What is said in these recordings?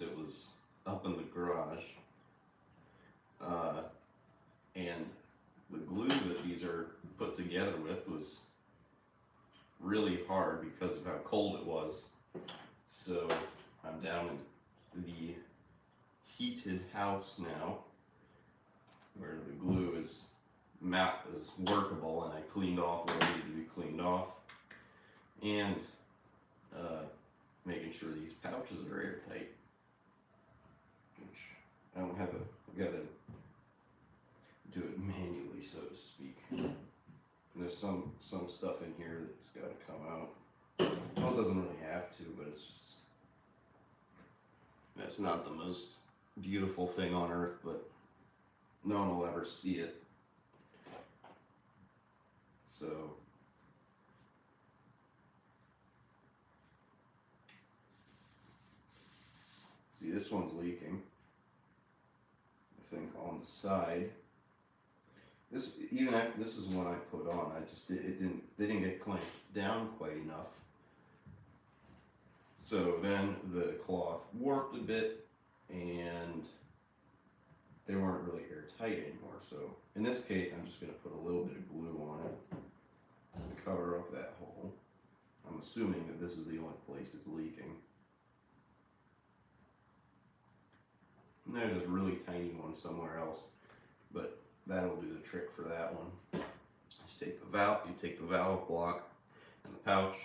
It was up in the garage. And the glue that these are put together with was really hard because of how cold it was. So I'm down in the heated house now, where the glue is workable, and I cleaned off what needed to be cleaned off, and making sure these pouches are airtight. Which I don't have I've got to do it manually, so to speak. And there's some stuff in here that's got to come out. Well, it doesn't really have to, but it's just, that's not the most beautiful thing on earth, but no one will ever see it. So see, this one's leaking, I think, on the side. This is one I put on. They didn't get clamped down quite enough. So then the cloth warped a bit, and they weren't really airtight anymore. So in this case, I'm just going to put a little bit of glue on it to cover up that hole. I'm assuming that this is the only place it's leaking. And there's this really tiny one somewhere else, but that'll do the trick for that one. Just take the valve block and the pouch,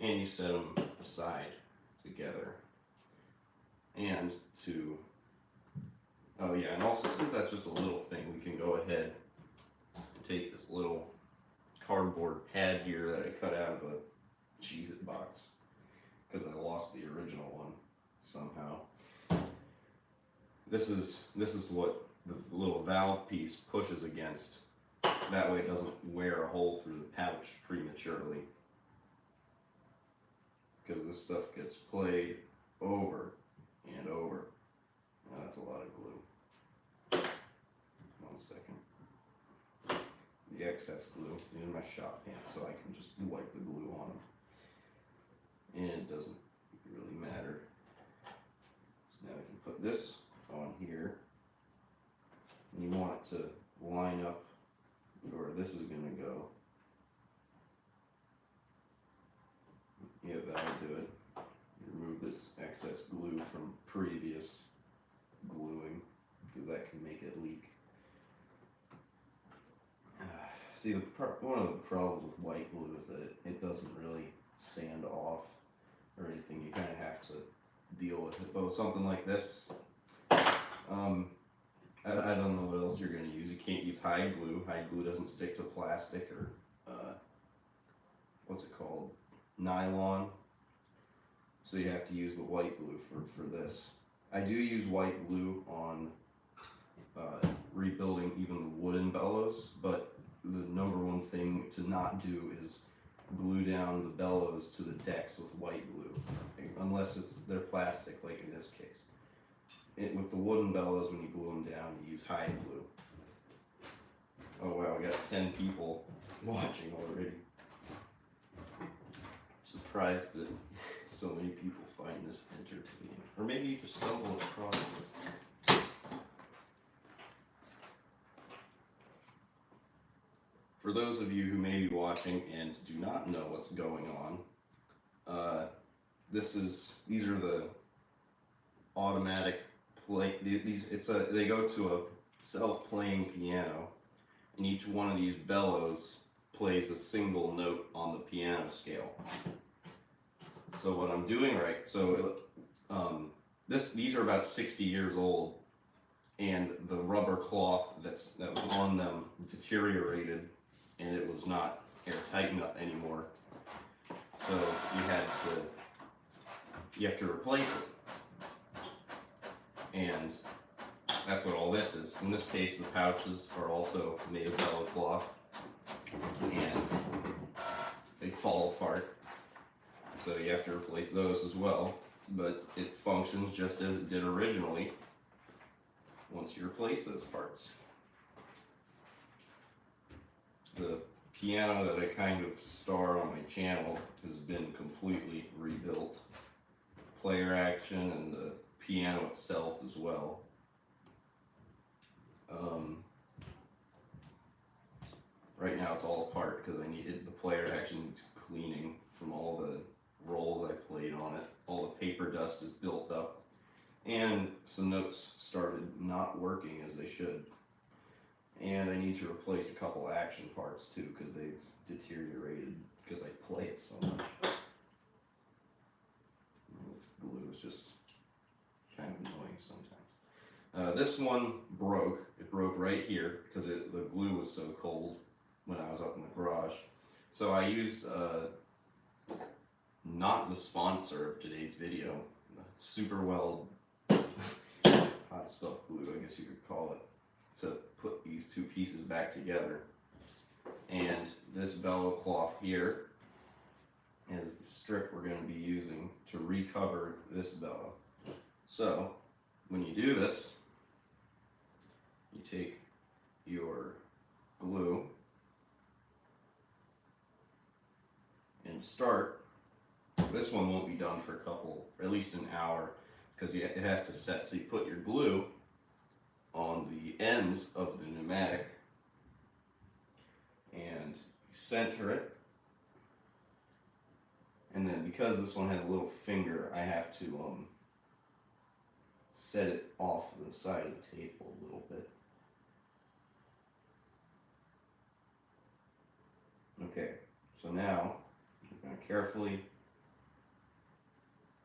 and you set them aside together. And and also, since that's just a little thing, we can go ahead and take this little cardboard pad here that I cut out of a Cheez-It box, because I lost the original one somehow. This is what the little valve piece pushes against. That way it doesn't wear a hole through the pouch prematurely, because this stuff gets played over and over. Now that's a lot of glue. 1 second. The excess glue in my shop pants, so I can just wipe the glue on them. And it doesn't really matter. So now I can put this on here. And you want it to line up where this is going to go. Yeah, that'll do it. Remove this excess glue from previous gluing, because that can make it leak. See, one of the problems with white glue is that it doesn't really sand off or anything. You kind of have to deal with it. But with something like this, I don't know what else you're going to use. You can't use hide glue. Hide glue doesn't stick to plastic or what's it called? Nylon. So you have to use the white glue for this. I do use white glue on rebuilding even the wooden bellows, but the number one thing to not do is glue down the bellows to the decks with white glue, unless they're plastic, like in this case. With the wooden bellows, when you glue them down, you use hide glue. Oh wow, we got 10 people watching already. Surprised that so many people find this entertaining. Or maybe you just stumbled across it. For those of you who may be watching and do not know what's going on, these are the automatic play. They go to a self-playing piano, and each one of these bellows plays a single note on the piano scale. So what I'm doing these are about 60 years old, and the rubber cloth that was on them deteriorated, and it was not airtight enough anymore. So you have to replace it, and that's what all this is. In this case, the pouches are also made of bellow cloth, and they fall apart. So you have to replace those as well, but it functions just as it did originally once you replace those parts. The piano that I kind of star on my channel has been completely rebuilt. player action and the piano itself as well. Right now it's all apart because the player action needs cleaning from all the rolls I played on it. All the paper dust is built up, and some notes started not working as they should. And I need to replace a couple action parts too because they've deteriorated because I play it so much. And this glue is just kind of annoying sometimes. This one broke. It broke right here because the glue was so cold when I was up in the garage. So I used not the sponsor of today's video, Super Weld hot stuff glue, I guess you could call it, to put these two pieces back together. And this bellow cloth here is the strip we're going to be using to recover this bellow. So when you do this, you take your glue and start. This one won't be done for at least an hour, because it has to set. So you put your glue on the ends of the pneumatic and you center it. And then because this one has a little finger, I have to set it off the side of the table a little bit. Okay, so now I'm going to carefully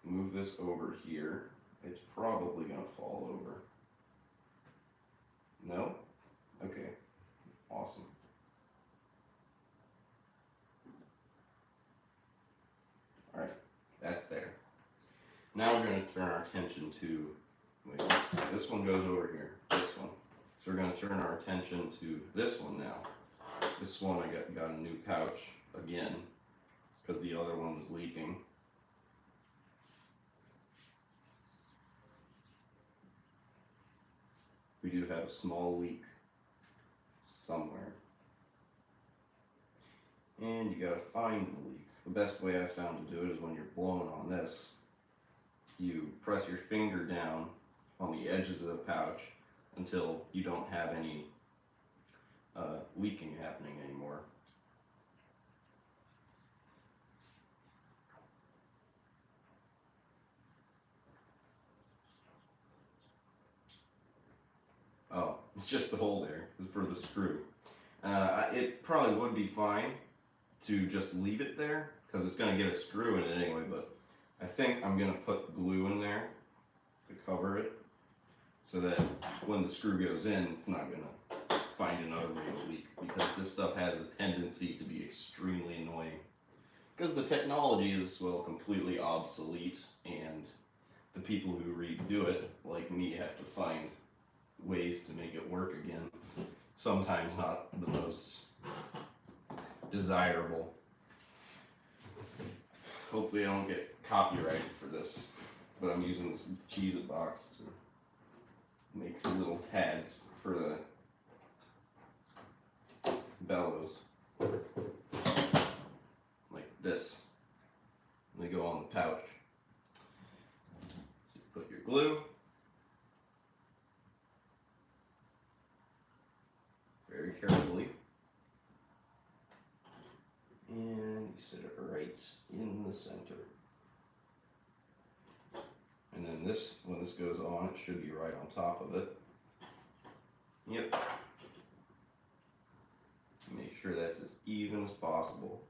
move this over here. It's probably going to fall over. No? Okay, awesome. Alright, that's there. Now we're going to turn our attention to, wait, this one goes over here, this one. So we're going to turn our attention to this one now. This one I got a new pouch again, because the other one was leaking. We do have a small leak somewhere. And you gotta find the leak. The best way I've found to do it is when you're blowing on this, you press your finger down on the edges of the pouch until you don't have any leaking happening anymore. Oh, it's just the hole there for the screw. It probably would be fine to just leave it there because it's going to get a screw in it anyway, but I think I'm going to put glue in there to cover it so that when the screw goes in, it's not going to find another way to leak, because this stuff has a tendency to be extremely annoying because the technology is, well, completely obsolete, and the people who redo it, like me, have to find ways to make it work again. Sometimes not the most desirable. Hopefully I don't get copyrighted for this, but I'm using this Cheez-It box to make little pads for the bellows, like this. And they go on the pouch. So you put your glue, very carefully, and you set it right in the center. And then this, when this goes on, it should be right on top of it. Yep. Make sure that's as even as possible.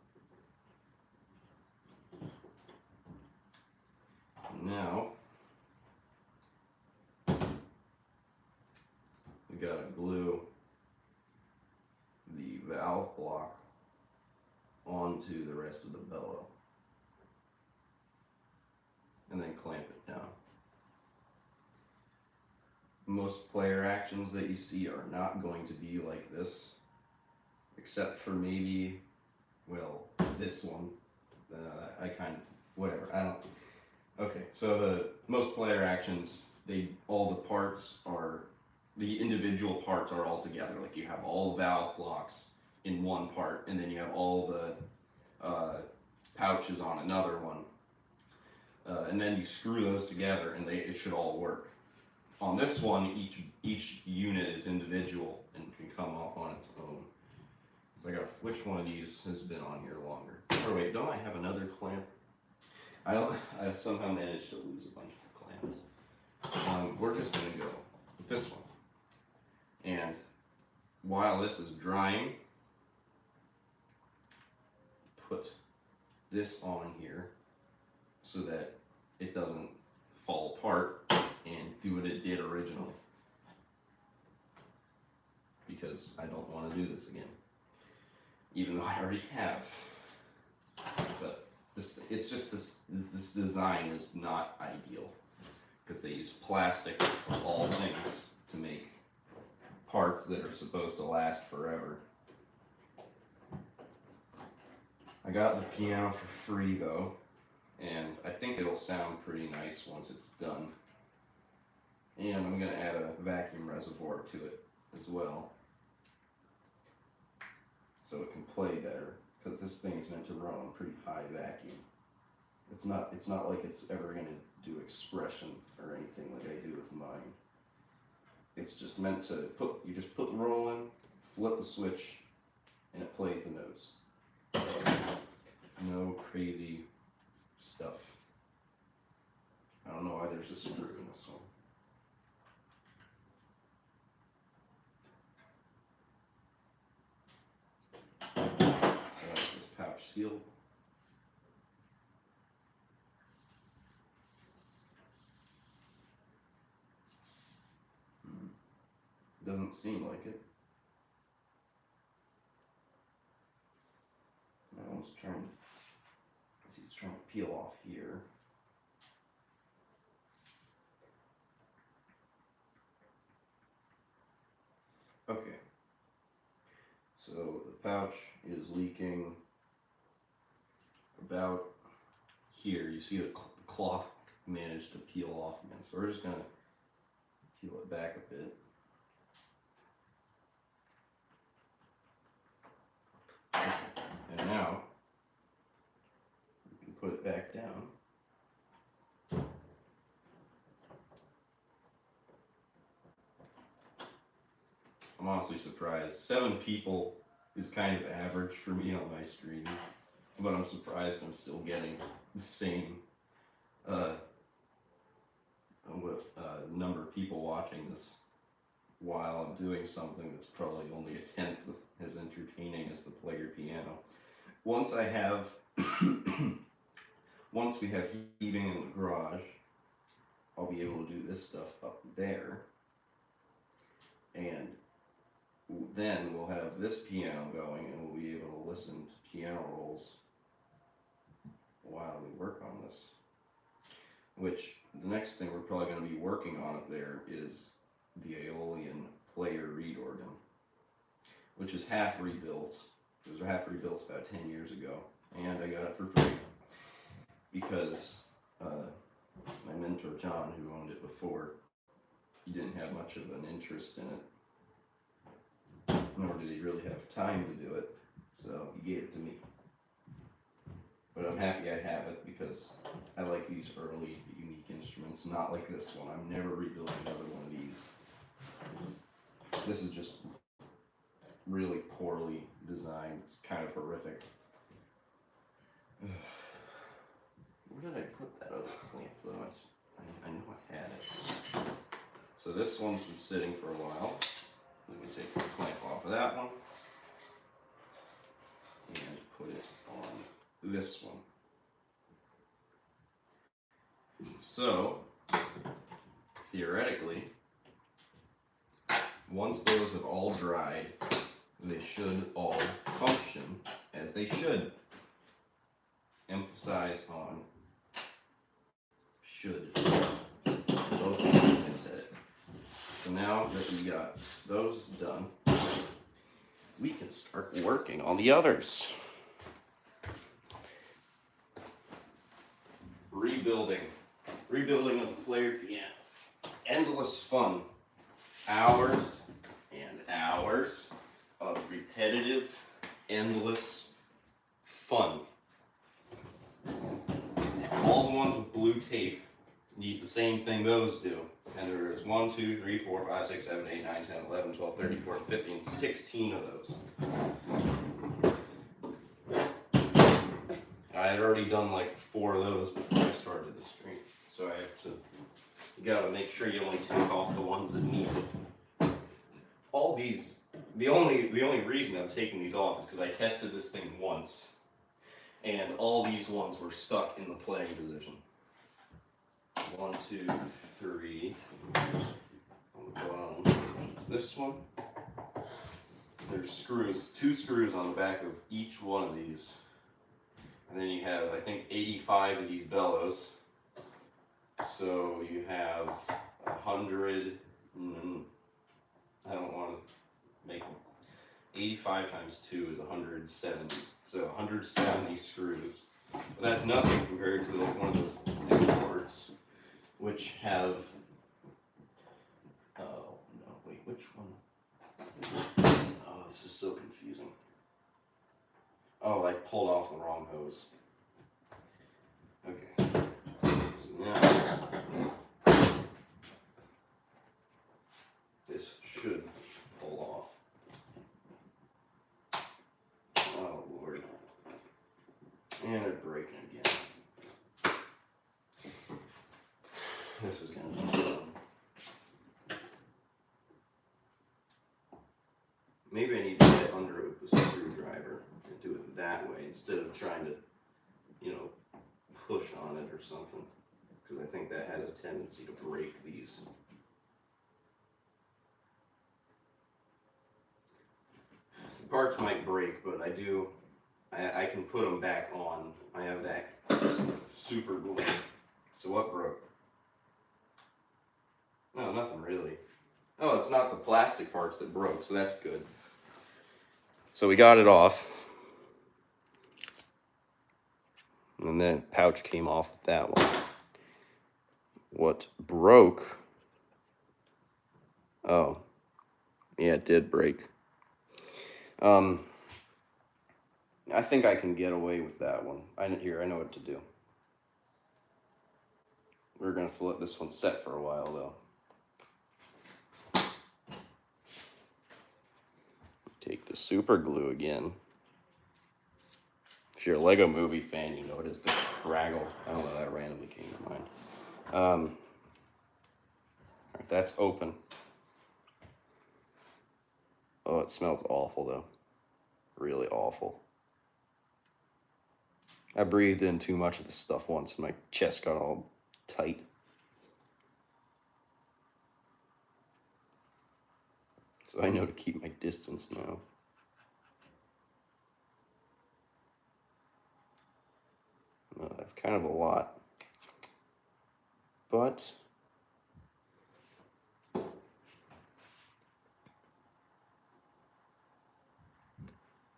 Now, we gotta glue the valve block onto the rest of the bellow, and then clamp it down. Most player actions that you see are not going to be like this, except for maybe, well, this one. I kind of, whatever, I don't. Okay, so the most player actions, all the parts are, the individual parts are all together. Like you have all valve blocks in one part, and then you have all the pouches on another one. and then you screw those together, and it should all work. On this one, each unit is individual and can come off on its own. So I got which one of these has been on here longer? Oh wait, don't I have another clamp? I've somehow managed to lose a bunch of clamps. We're just gonna go with this one. And while this is drying, put this on here so that it doesn't fall apart and do what it did originally. Because I don't want to do this again. Even though I already have. But it's just this design is not ideal. Because they use plastic of all things to make parts that are supposed to last forever. I got the piano for free though, and I think it'll sound pretty nice once it's done. And I'm going to add a vacuum reservoir to it as well, so it can play better, because this thing is meant to run on pretty high vacuum. It's not like it's ever going to do expression or anything like I do with mine. It's just meant to you just put the roll in, flip the switch, and it plays the notes. No crazy stuff. I don't know why there's a screw in this one. So that's this pouch seal. Doesn't seem like it. That one's trying. See, it's trying to peel off here. Okay. So the pouch is leaking about here. You see the cloth managed to peel off again. So we're just gonna peel it back a bit. And now we can put it back down. I'm honestly surprised. 7 people is kind of average for me on my stream, but I'm surprised I'm still getting the same number of people watching this while I'm doing something that's probably only a tenth as entertaining as the player piano. Once I have, once we have heating in the garage, I'll be able to do this stuff up there, and then we'll have this piano going, and we'll be able to listen to piano rolls while we work on this. Which, the next thing we're probably going to be working on up there is the Aeolian player reed organ, which is half rebuilt. It was half rebuilt about 10 years ago, and I got it for free because my mentor John, who owned it before, he didn't have much of an interest in it, nor did he really have time to do it, so he gave it to me. But I'm happy I have it because I like these early, unique instruments, not like this one. I'm never rebuilding another one of these. This is just really poorly designed. It's kind of horrific. Where did I put that other clamp though? I know I had it. So this one's been sitting for a while. Let me take the clamp off of that one and put it on this one. So, theoretically, once those have all dried, they should all function as they should. Emphasize on should. Both times I said it. So now that we got those done, we can start working on the others. Rebuilding of the player piano. Endless fun. Hours and hours of repetitive, endless fun. all the ones with blue tape need the same thing those do. And there's 1, 2, 3, 4, 5, 6, 7, 8, 9, 10, 11, 12, 13, 14, 15, 16 of those. I had already done like 4 of those before I started the stream. So I have to, you gotta make sure you only take off the ones that need it. All these, the only reason I'm taking these off is because I tested this thing once, and all these ones were stuck in the playing position. 1, 2, 3. On the bottom, this one. There's screws, 2 screws on the back of each one of these. And then you have, I think, 85 of these bellows. So you have 100, I don't want to make them. 85 times 2 is 170. So 170 screws. But that's nothing compared to like one of those big boards, which have, oh no, wait, which one? Oh, this is so confusing. Oh, I pulled off the wrong hose. Okay. So now, this should pull off. Oh, Lord. And it's breaking again. This is going to be fun. Maybe I need to get under it with the screwdriver and do it that way instead of trying to, you know, push on it or something. Because I think that has a tendency to break these. The parts might break, but I can put them back on. I have that super glue. So what broke? No, nothing really. Oh, it's not the plastic parts that broke, so that's good. So we got it off. And then the pouch came off with that one. What broke? Oh, yeah, it did break. I think I can get away with that one. I know what to do. We're gonna have to let this one set for a while though. Take the super glue again. If you're a Lego Movie fan, you know it is the Craggle. I don't know, that randomly came to mind. Alright, that's open. Oh, it smells awful though. Really awful. I breathed in too much of this stuff once and my chest got all tight. So I know to keep my distance now. No, that's kind of a lot. But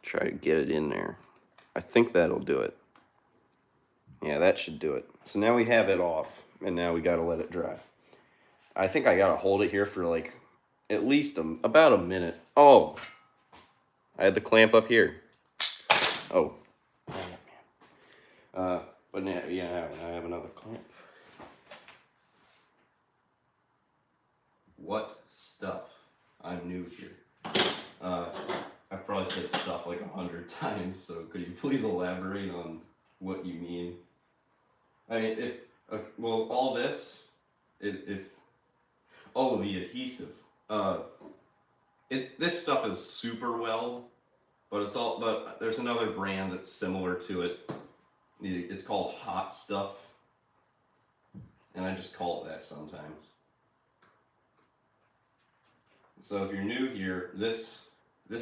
try to get it in there. I think that'll do it. Yeah, that should do it. So now we have it off, and now we gotta let it dry. I think I gotta hold it here for like at least about a minute. Oh, I had the clamp up here. Oh, but now, yeah, I have another clamp. What stuff? I'm new here. I've probably said stuff like 100 times, so could you please elaborate on what you mean? I mean, well, all this, oh, the adhesive. This stuff is super weld, but there's another brand that's similar to it. It's called Hot Stuff, and I just call it that sometimes. So if you're new here, this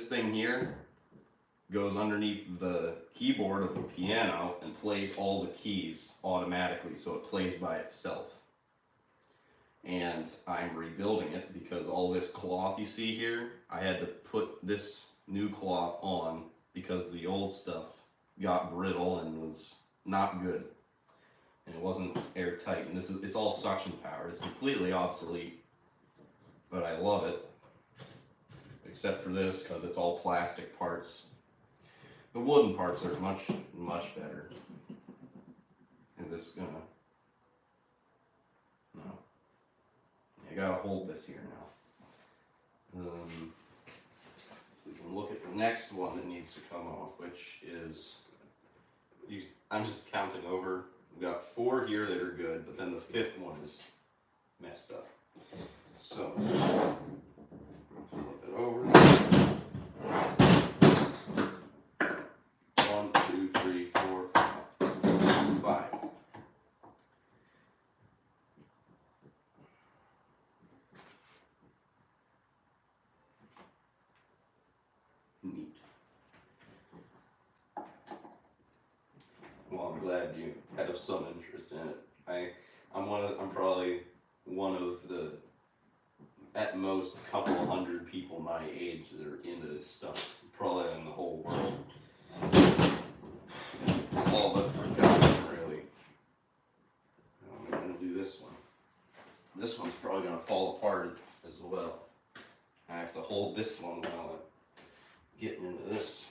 thing here goes underneath the keyboard of the piano and plays all the keys automatically, so it plays by itself. And I'm rebuilding it because all this cloth you see here, I had to put this new cloth on because the old stuff got brittle and was not good. And it wasn't airtight, and it's all suction powered. It's completely obsolete, but I love it. Except for this, because it's all plastic parts. The wooden parts are much, much better. this gonna, no. I gotta hold this here now. We can look at the next one that needs to come off, which is, I'm just counting over. We've got 4 here that are good, but then the 5th one is messed up. So, flip it over. 1, 2, 3, 4, 5. Neat. Well, I'm glad you have some interest in it. I'm probably one of the, at most, a couple of hundred people my age that are into this stuff. Probably in the whole world. It's all but forgotten, really. I'm gonna do this one. This one's probably gonna fall apart as well. I have to hold this one while I'm getting into this.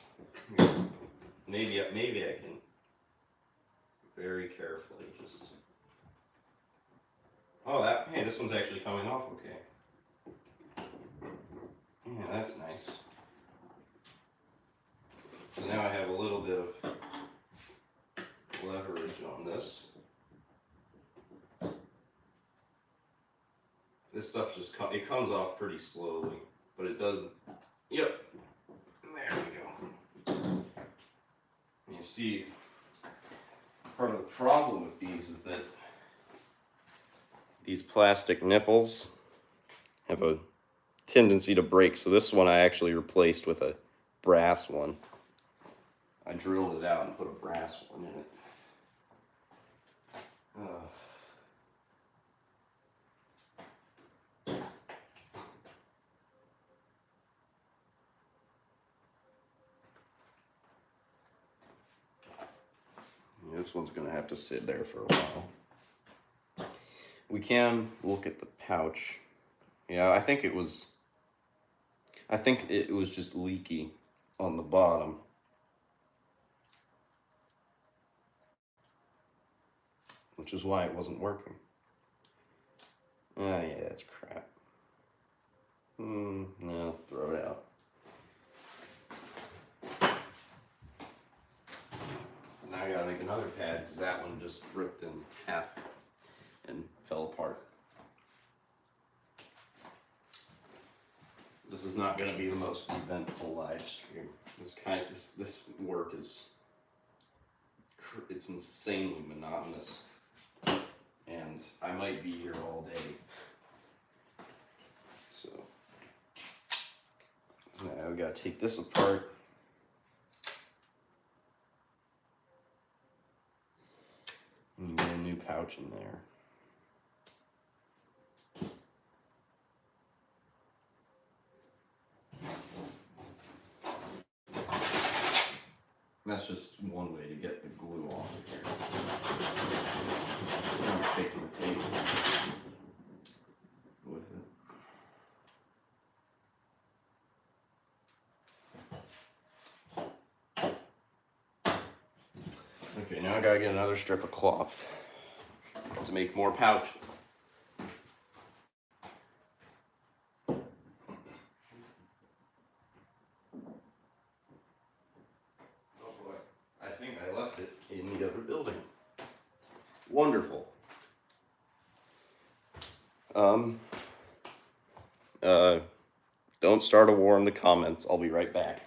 Maybe I can very carefully just. Oh, hey, this one's actually coming off okay. Yeah, that's nice. So now I have a little bit of leverage on this. This stuff just it comes off pretty slowly, but it doesn't. Yep. There we go. You see, part of the problem with these is that these plastic nipples have a tendency to break. So this one I actually replaced with a brass one. I drilled it out and put a brass one in it. This one's going to have to sit there for a while. We can look at the pouch. Yeah, I think it was just leaky on the bottom. Which is why it wasn't working. Ah, yeah, that's crap. No, throw it out. Now I gotta make another pad because that one just ripped in half and fell apart. This is not gonna be the most eventful live stream. This work is, it's insanely monotonous, and I might be here all day. So now we gotta take this apart. And get a new pouch in there. That's just one way to get the glue off of here. I'm shaking the tape with it. Okay, now I gotta get another strip of cloth to make more pouches. In the other building. Wonderful. Don't start a war in the comments. I'll be right back.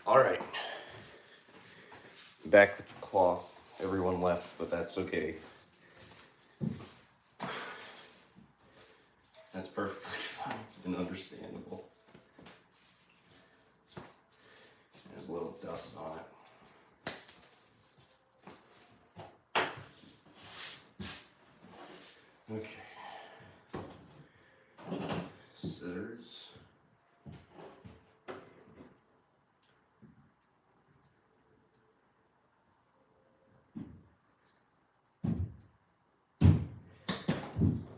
All right. Back with the cloth. Everyone left, but that's okay. That's perfectly fine and understandable. There's a little dust on it. Okay. Scissors.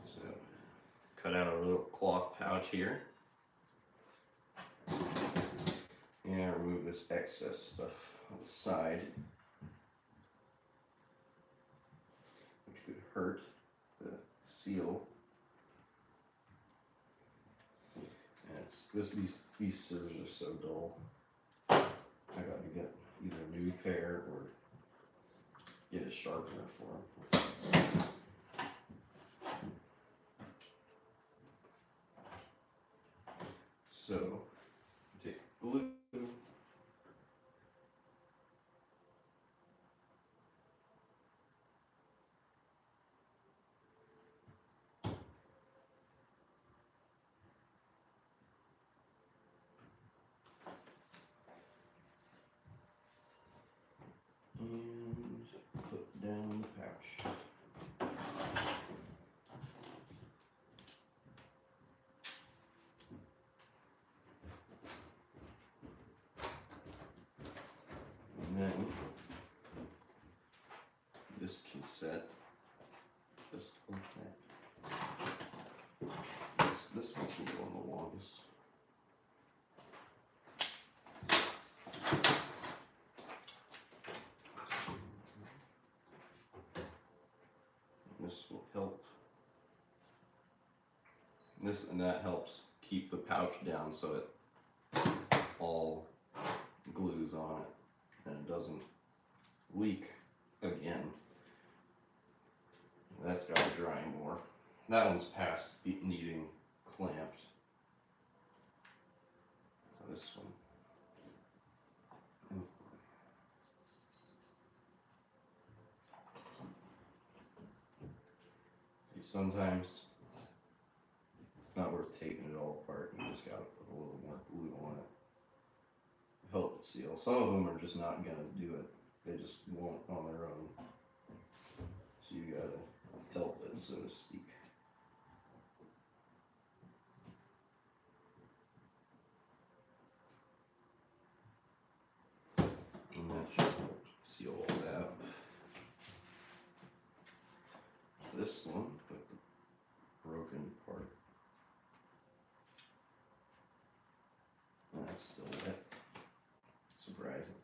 So, cut out a little cloth pouch here. And remove this excess stuff on the side, which could hurt the seal. And it's these scissors are so dull. I got to get either a new pair or get a sharpener for them. So take glue. And put down the pouch. And then this can set just like that. This one can go on the longest. This will help. This and that helps keep the pouch down so it all glues on it and it doesn't leak again. That's got to dry more. That one's past needing clamped. This one. Sometimes it's not worth taking it all apart. You just gotta put a little more glue on it. Help it seal. Some of them are just not gonna do it. They just won't on their own. So you gotta help it, so to speak. And that should help seal all that. This one, with the broken part. That's still wet. Surprising.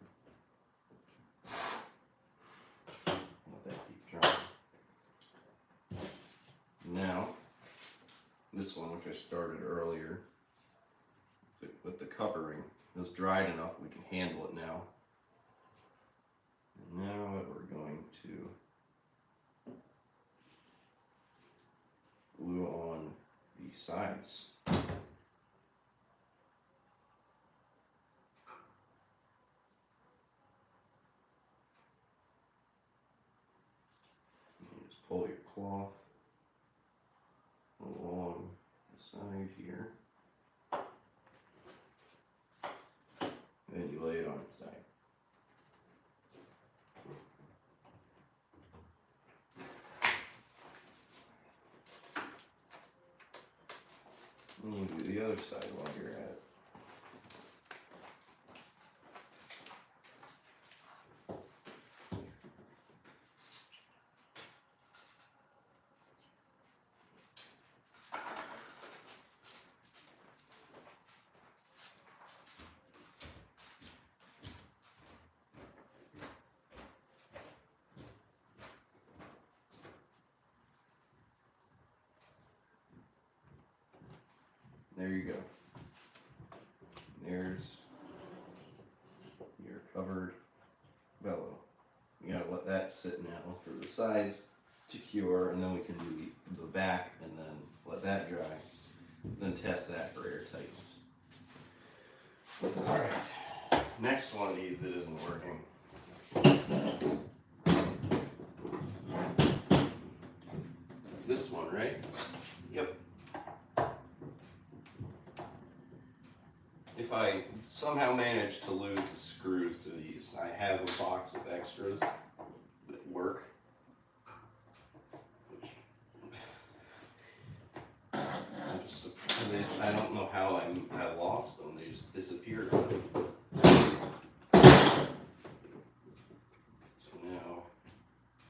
Let that keep drying. Now, this one, which I started earlier, with the covering, is dried enough we can handle it now. And now we're going to glue on the sides. You just pull your cloth along the side here, and then you lay it on its side. And you do the other side while you're at it. There you go. There's your covered bellow. You gotta let that sit now for the sides to cure, and then we can do the back and then let that dry. Then test that for air tightness. Alright, Next one of these that isn't working. This one, right? Yep. If I somehow manage to lose the screws to these, I have a box of extras that work. Which I'm just surprised. I don't know how I lost them. They just disappeared. So now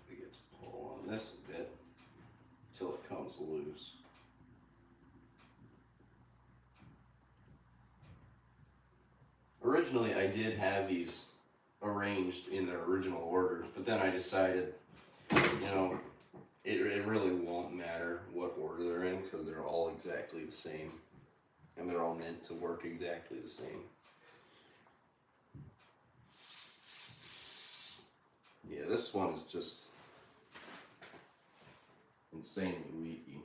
we get to pull on this a bit until it comes loose. Originally, I did have these arranged in their original order, but then I decided, you know, it really won't matter what order they're in because they're all exactly the same, and they're all meant to work exactly the same. Yeah, this one is just insanely leaky.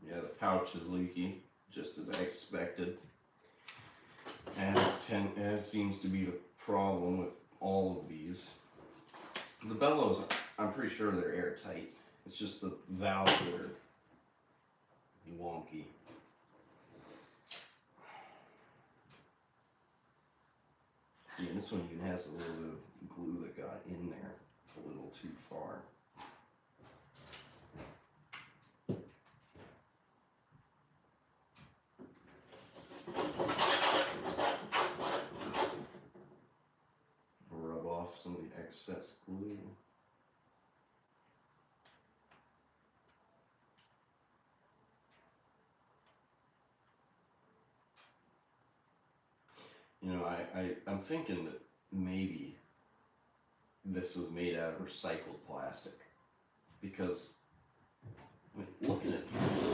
Yeah, the pouch is leaky, just as I expected. As seems to be the problem with all of these. The bellows, I'm pretty sure they're airtight. It's just the valves that are wonky. See, this one even has a little bit of glue that got in there a little too far. Rub off some of the excess glue. You know, I'm thinking that maybe this was made out of recycled plastic, because looking at these,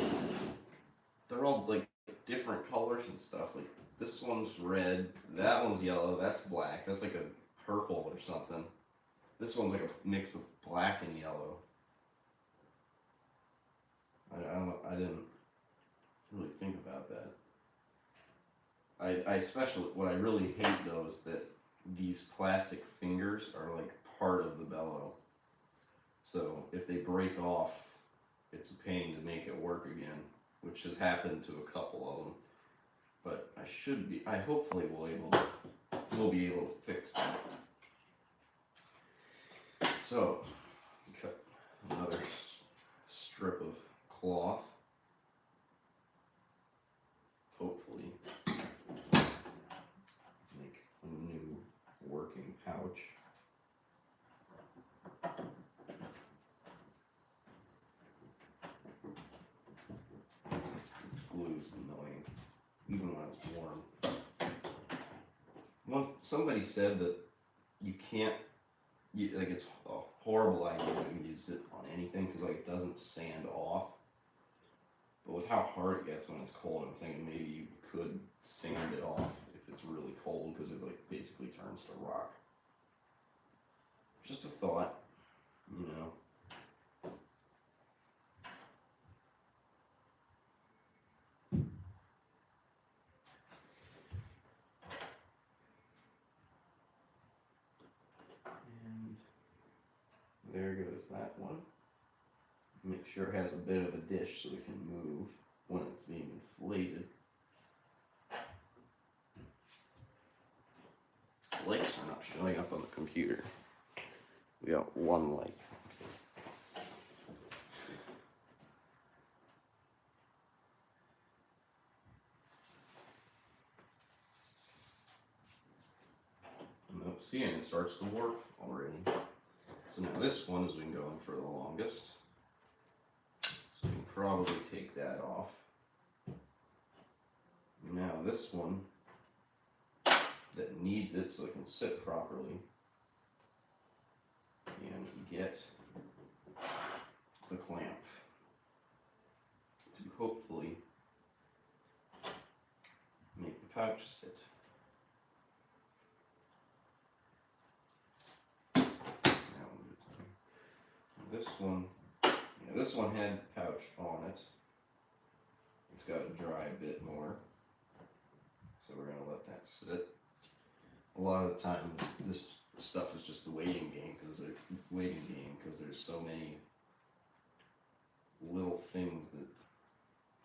they're all like different colors and stuff. Like this one's red, that one's yellow, that's black, that's like a purple or something. This one's like a mix of black and yellow. I didn't really think about that. I especially, what I really hate though is that these plastic fingers are like part of the bellow. So if they break off, it's a pain to make it work again, which has happened to a couple of them. But I hopefully we'll be able to fix that. So, cut another strip of cloth. Hopefully make a new working pouch. Glue's annoying, even when it's warm. Somebody said that you can't, like it's a horrible idea to use it on anything because like it doesn't sand off. But with how hard it gets when it's cold, I'm thinking maybe you could sand it off if it's really cold because it like basically turns to rock. Just a thought, you know. And there goes that one. Make sure it has a bit of a dish so it can move when it's being inflated. Lights are not showing up on the computer. We got one light. Nope, see, and it starts to work already. So now this one has been going for the longest. So we can probably take that off. Now this one that needs it so it can sit properly and get the clamp to hopefully make the pouch sit. This one had the pouch on it. It's got to dry a bit more. So we're gonna let that sit. A lot of the time, this stuff is just the waiting game because there's so many little things that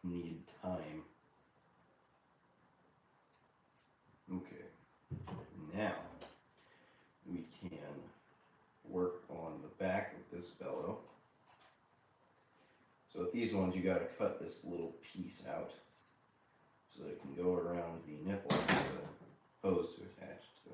need time. Okay, now we can work on the back of this bellow. So with these ones, you got to cut this little piece out so that it can go around the nipple for the hose to attach to.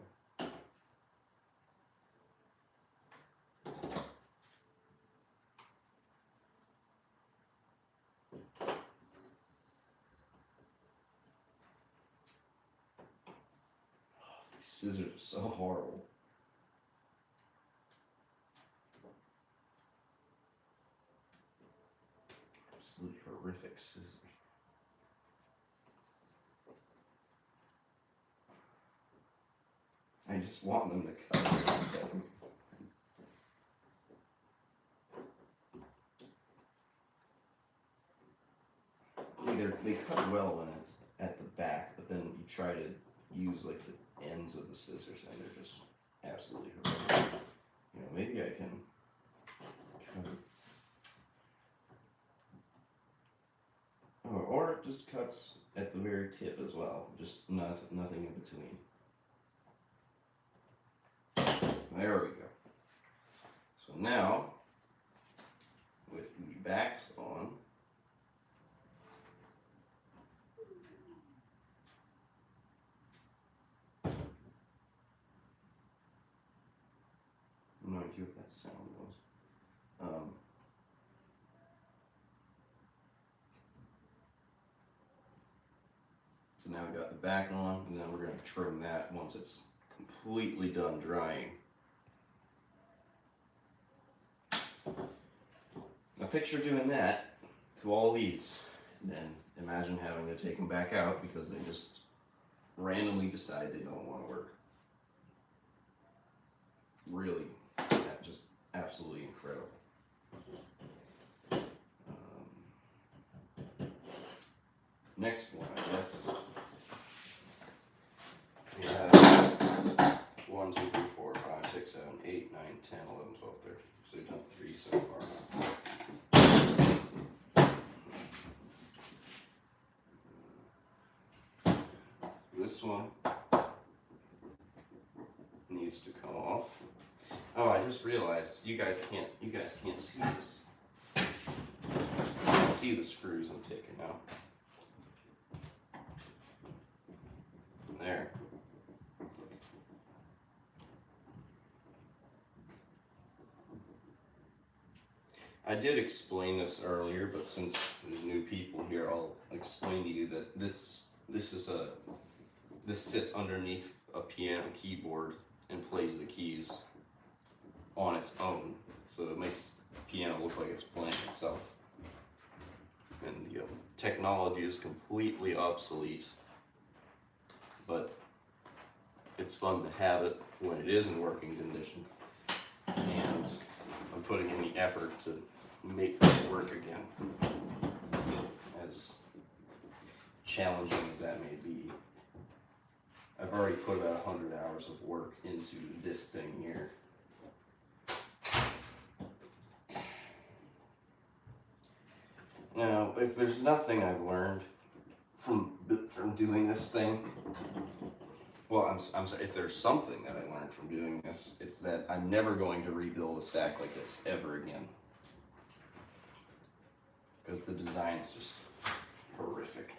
These scissors are so horrible. Absolutely horrific scissors. I just want them to cut. See, they cut well when it's at the back, but then you try to use like the ends of the scissors and they're just absolutely horrific. You know, maybe I can cut it. Oh, or it just cuts at the very tip as well, just nothing in between. There we go. So now, with the backs on, no idea what that sound was. So now we got the back on, and then we're going to trim that once it's completely done drying. Now picture doing that to all these, and then imagine having to take them back out because they just randomly decide they don't want to work. Really, just absolutely incredible. Next one, I guess. We have 1, 2, 3, 4, 5, 6, 7, 8, 9, 10, 11, 12, 13. So we've done 3 so far. This one needs to come off. Oh, I just realized you guys can't see this. You can see the screws I'm taking out. There. I did explain this earlier, but since there's new people here, I'll explain to you that this sits underneath a piano keyboard and plays the keys on its own, so it makes the piano look like it's playing itself. And the technology is completely obsolete, but it's fun to have it when it is in working condition, and I'm putting in the effort to make this work again, as challenging as that may be. I've already put about 100 hours of work into this thing here. Now, if there's nothing I've learned from doing this thing, well, I'm sorry, if there's something that I learned from doing this, it's that I'm never going to rebuild a stack like this ever again. Because the design is just horrific.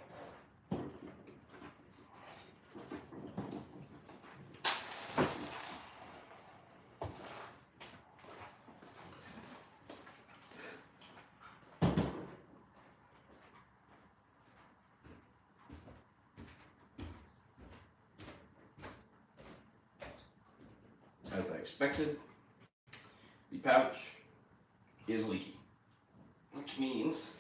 As I expected, the pouch is leaky, which means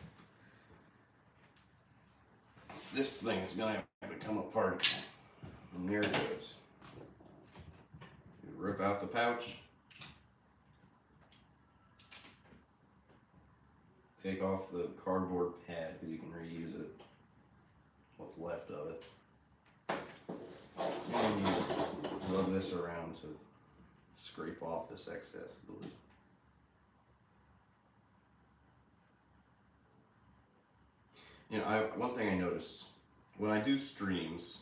this thing is going to have to come apart. And there it goes. You rip out the pouch, take off the cardboard pad because you can reuse it, what's left of it. And you rub this around to scrape off this excess glue. You know, one thing I noticed when I do streams,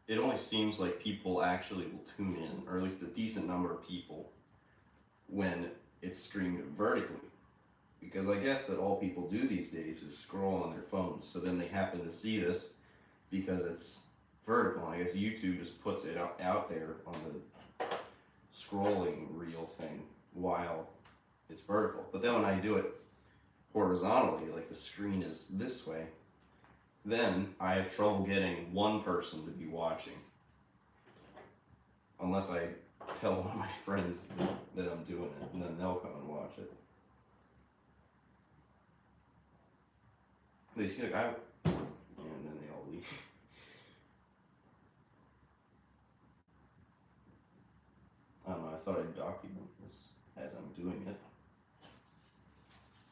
it only seems like people actually will tune in, or at least a decent number of people, when it's streamed vertically. Because I guess that all people do these days is scroll on their phones, so then they happen to see this because it's vertical. I guess YouTube just puts it out there on the scrolling reel thing while it's vertical. But then when I do it horizontally, like the screen is this way, then I have trouble getting one person to be watching. Unless I tell one of my friends that I'm doing it, and then they'll come and watch it. They see, like, and then they all leave. I don't know, I thought I'd document this as I'm doing it.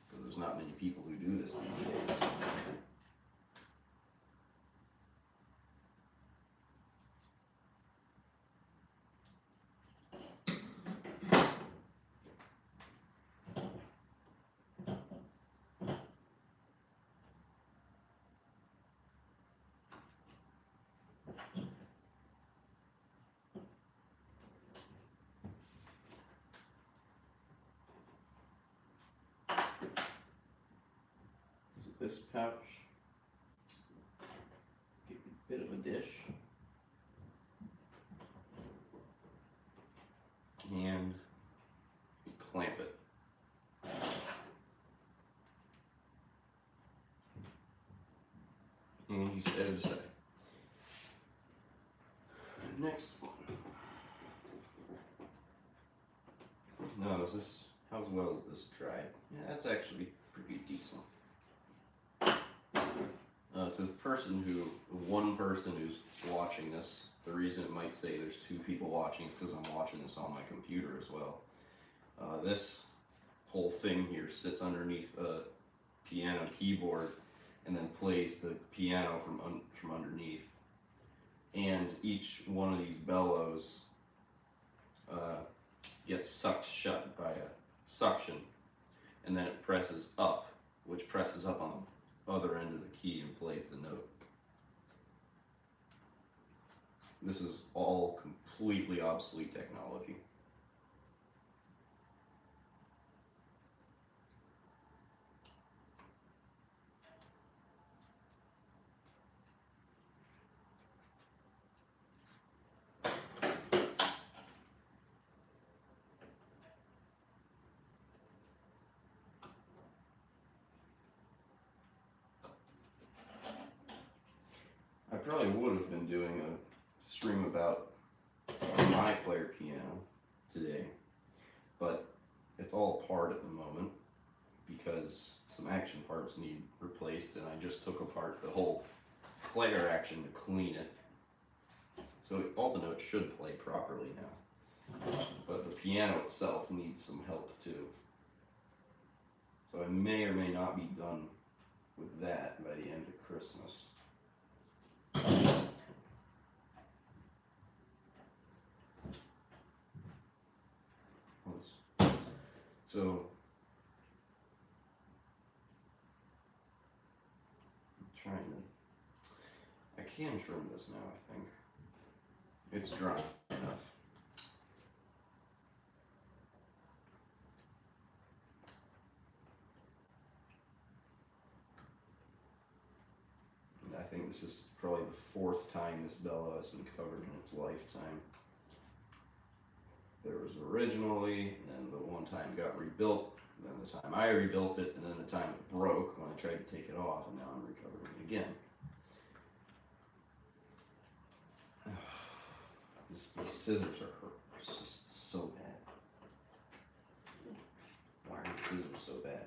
Because there's not many people who do this these days. This pouch, give it a bit of a dish, and clamp it. And you set it aside. Next one. No, is this, how well is this dried? Yeah, that's actually pretty decent. To the one person who's watching this, the reason it might say there's two people watching is because I'm watching this on my computer as well. This whole thing here sits underneath a piano keyboard and then plays the piano from underneath. And each one of these bellows gets sucked shut by a suction, and then it presses up, which presses up on the other end of the key and plays the note. This is all completely obsolete technology. I probably would have been doing a stream about my player piano today, but it's all apart at the moment because some action parts need replaced, and I just took apart the whole player action to clean it. So all the notes should play properly now, but the piano itself needs some help too. So I may or may not be done with that by the end of Christmas. So I'm trying to, I can trim this now, I think. It's dry enough. I think this is probably the 4th time this bellow has been covered in its lifetime. There was originally, and then the one time it got rebuilt, and then the time I rebuilt it, and then the time it broke when I tried to take it off, and now I'm recovering it again. These scissors are just so bad. Why are the scissors so bad?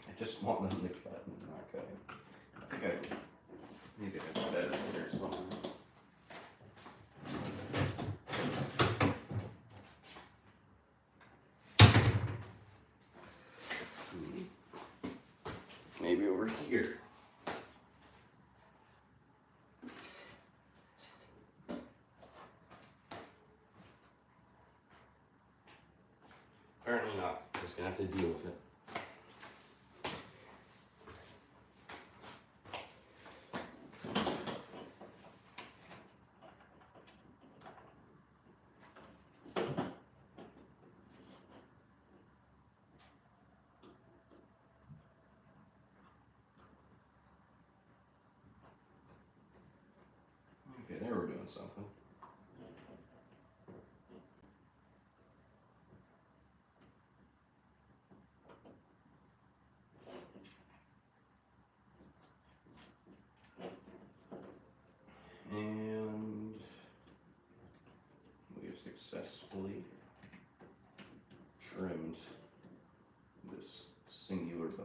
I just want them to cut and not cutting. I think maybe I got better here or something. here. Apparently not. Just gonna have to deal with it. Okay, there we're doing something. And we have successfully trimmed this singular bow.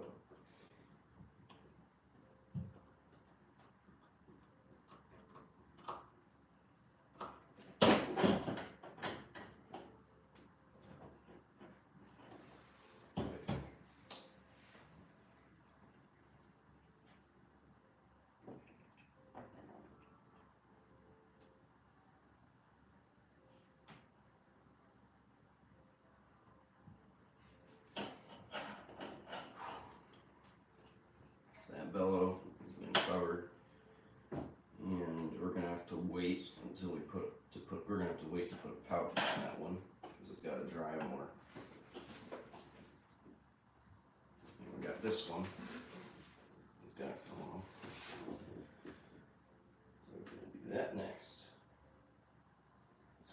That bellow has been covered, and we're gonna have to wait until we're gonna have to wait to put a pouch on that one because it's got to dry more. And we got this one. It's gotta come off. So we're gonna do that next.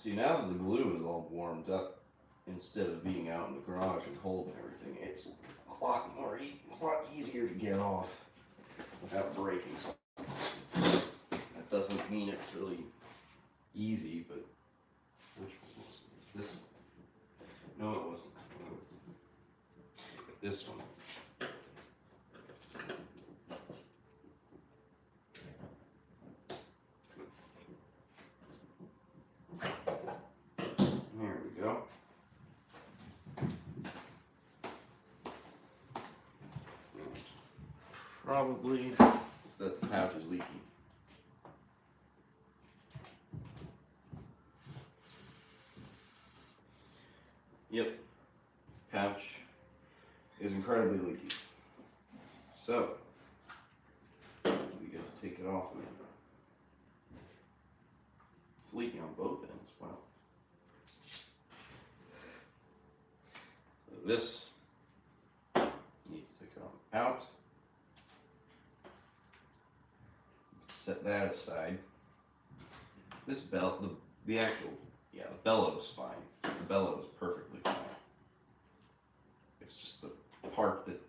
See, now that the glue is all warmed up, instead of being out in the garage and cold and everything, it's a lot easier to get off without breaking something. That doesn't mean it's really easy, but which one was this one? No, it wasn't. This one. There we go. Probably it's that the pouch is leaky. Yep, pouch is incredibly leaky. So we get to take it off again. It's leaking on both ends. Wow. So this needs to come out. Set that aside. This belt, the bellow's fine. The bellow's perfectly fine. It's just the part that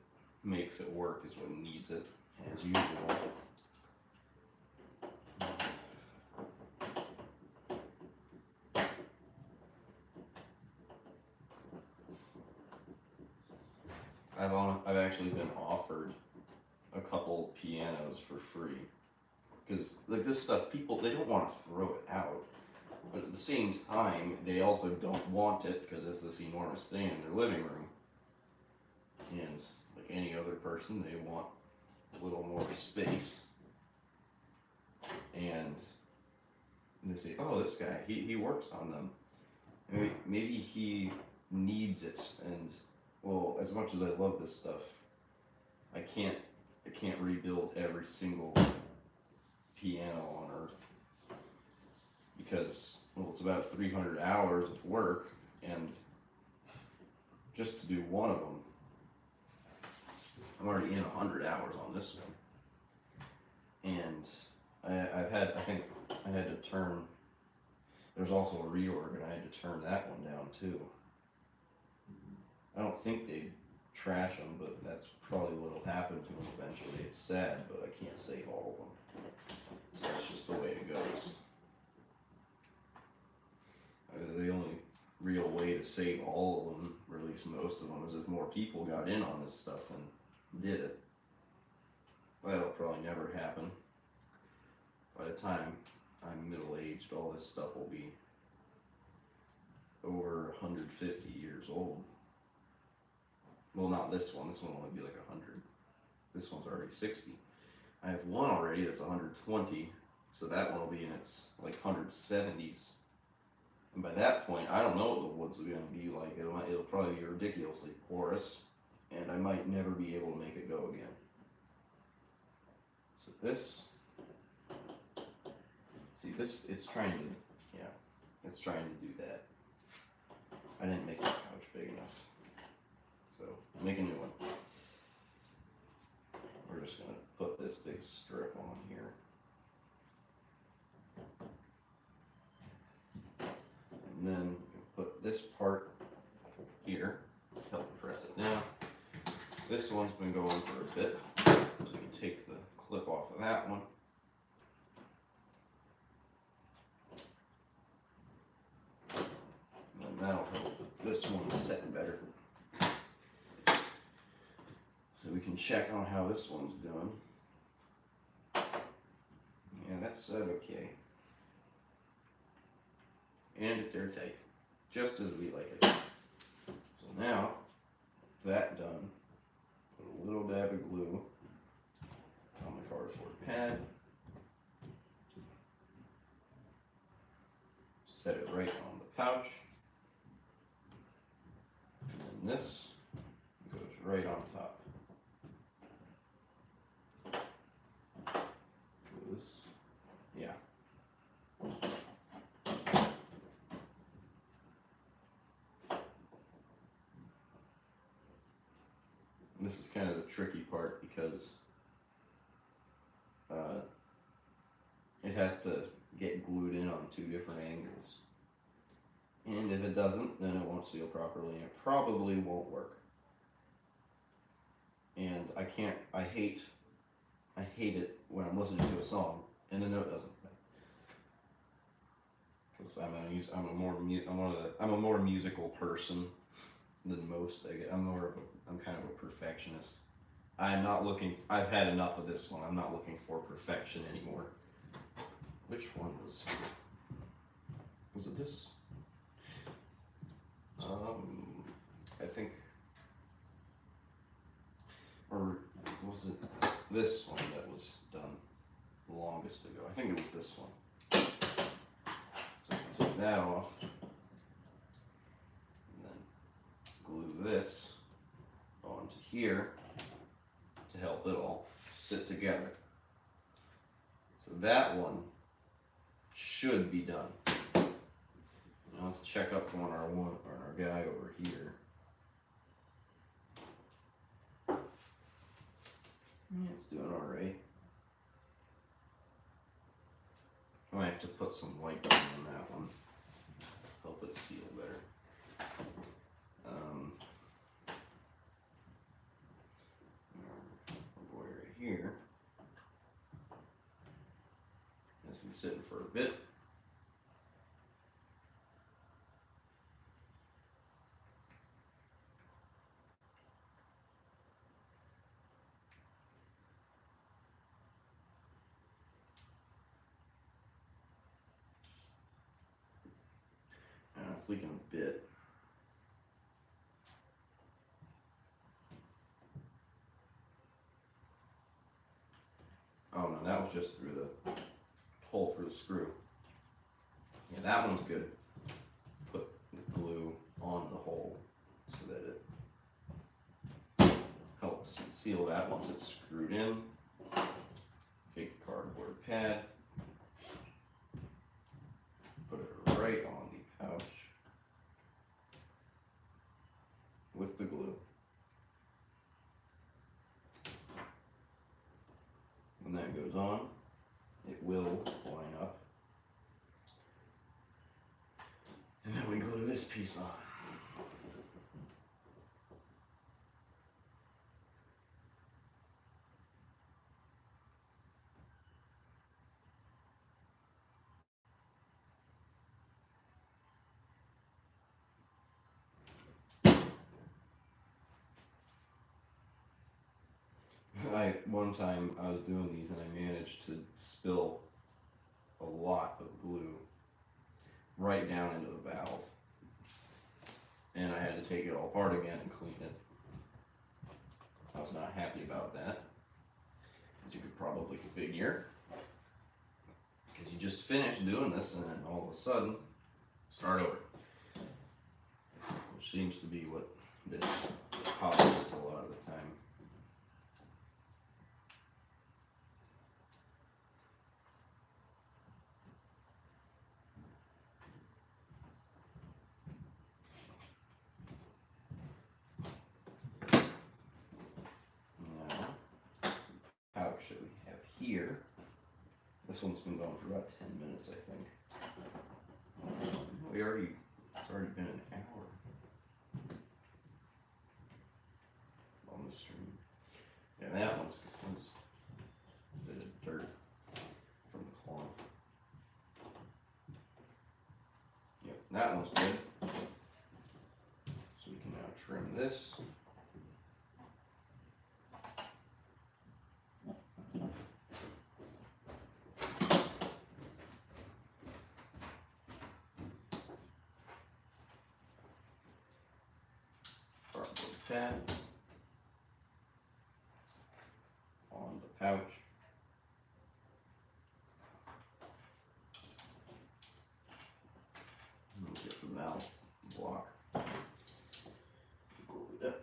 makes it work is what needs it, as usual. I've actually been offered a couple pianos for free. Because like this stuff, people, they don't want to throw it out, but at the same time, they also don't want it because it's this enormous thing in their living room. And like any other person, they want a little more space. And they say, "Oh, this guy, he works on them. Maybe he needs it." And well, as much as I love this stuff, I can't rebuild every single piano on earth because, well, it's about 300 hours of work, and just to do one of them, I'm already in 100 hours on this one, and I think I had to turn, there's also a reorg, and I had to turn that one down too. I don't think they'd trash them, but that's probably what'll happen to them eventually. It's sad, but I can't save all of them. So that's just the way it goes. The only real way to save all of them, or at least most of them, is if more people got in on this stuff and did it. That'll probably never happen. By the time I'm middle-aged, all this stuff will be over 150 years old. Well, not this one. This one will only be like 100. This one's already 60. I have one already that's 120, so that one will be in its like 170s. And by that point, I don't know what the woods are going to be like. It'll probably be ridiculously porous, and I might never be able to make it go again. So this, see this, it's trying to, yeah, it's trying to do that. I didn't make the pouch big enough, so make a new one. We're just going to put this big strip on here. And then put this part here, help press it down. This one's been going for a bit, so we can take the clip off of that one. And then that'll help this one set better. So we can check on how this one's doing. Yeah, that's okay. And it's airtight, just as we like it. So now, with that done, put a little dab of glue on the cardboard pad. Set it right on the pouch. And then this goes right on top. This, yeah. This is kind of the tricky part because it has to get glued in on 2 different angles. And if it doesn't, then it won't seal properly and it probably won't work. And I hate it when I'm listening to a song and the note doesn't play. Because I'm a more musical person than most. I'm kind of a perfectionist. I've had enough of this one. I'm not looking for perfection anymore. Which one was it this? I think, or was it this one that was done the longest ago? I think it was this one. So I can take that off and then glue this onto here to help it all sit together. So that one should be done. Now let's check up on our guy over here. Yeah, it's doing all right. I might have to put some white on that one, help it seal better. Our boy right here has been sitting for a bit. It's leaking a bit. Oh no, that was just through the hole for the screw. Yeah, that one's good. Put the glue on the hole so that it helps seal that once it's screwed in. Take the cardboard pad, put it right on the pouch with the glue. When that goes on, it will line up. And then we glue this piece on. One time I was doing these and I managed to spill a lot of glue right down into the valve. And I had to take it all apart again and clean it. I was not happy about that. as you could probably figure, because you just finished doing this and then all of a sudden start over, which seems to be what this hobby is a lot of the time. Pouch that we have here. This one's been going for about 10 minutes, I think. It's already been an hour on the stream. Yeah, that one's a bit of dirt from the cloth. Yep, that one's good. So we can now trim this. Tab on the pouch. And we'll get the mouth block glued up.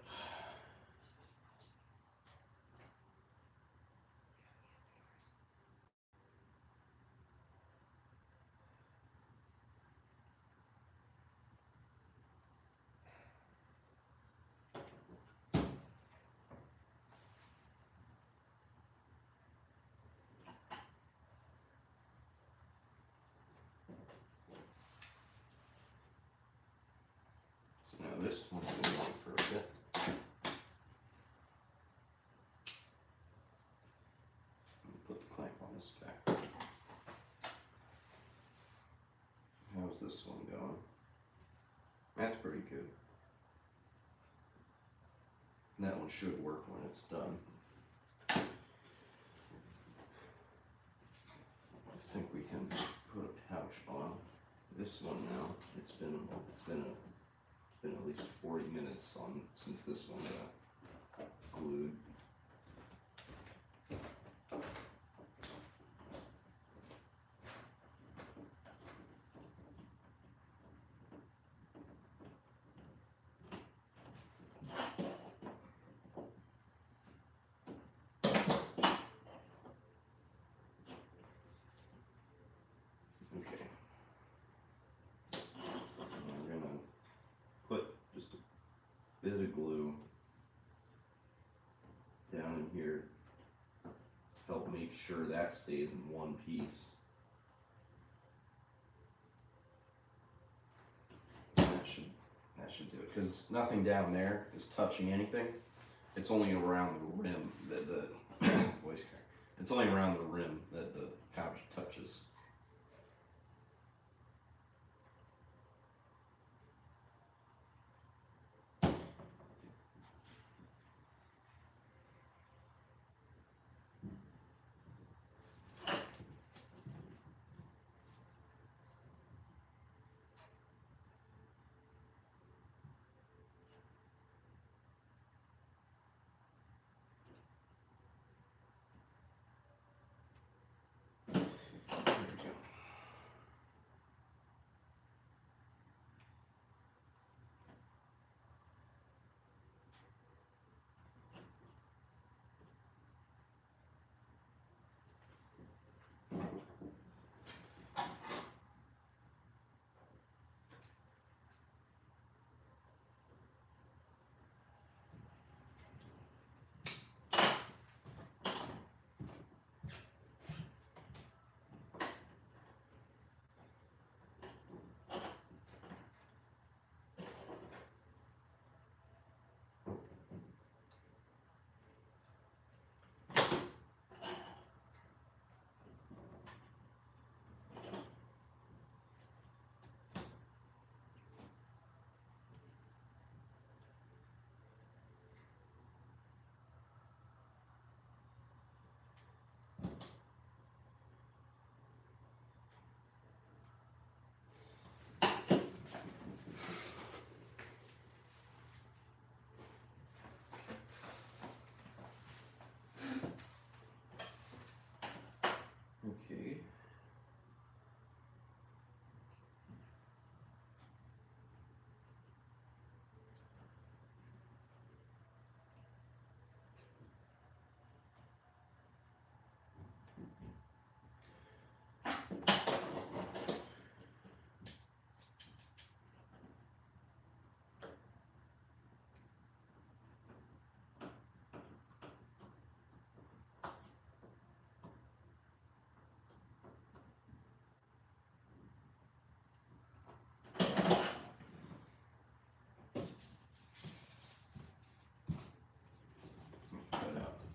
Now this one's been on for a bit. Let me put the clamp on this guy. How's this one going? That's pretty good. And that one should work when it's done. I think we can put a pouch on this one now. It's been at least 40 minutes since this one got glued. Okay. We're gonna put just a bit of glue down in here to help make sure that stays in one piece. That should do it, because nothing down there is touching anything. It's only around the rim that the voice crack. It's only around the rim that the pouch touches.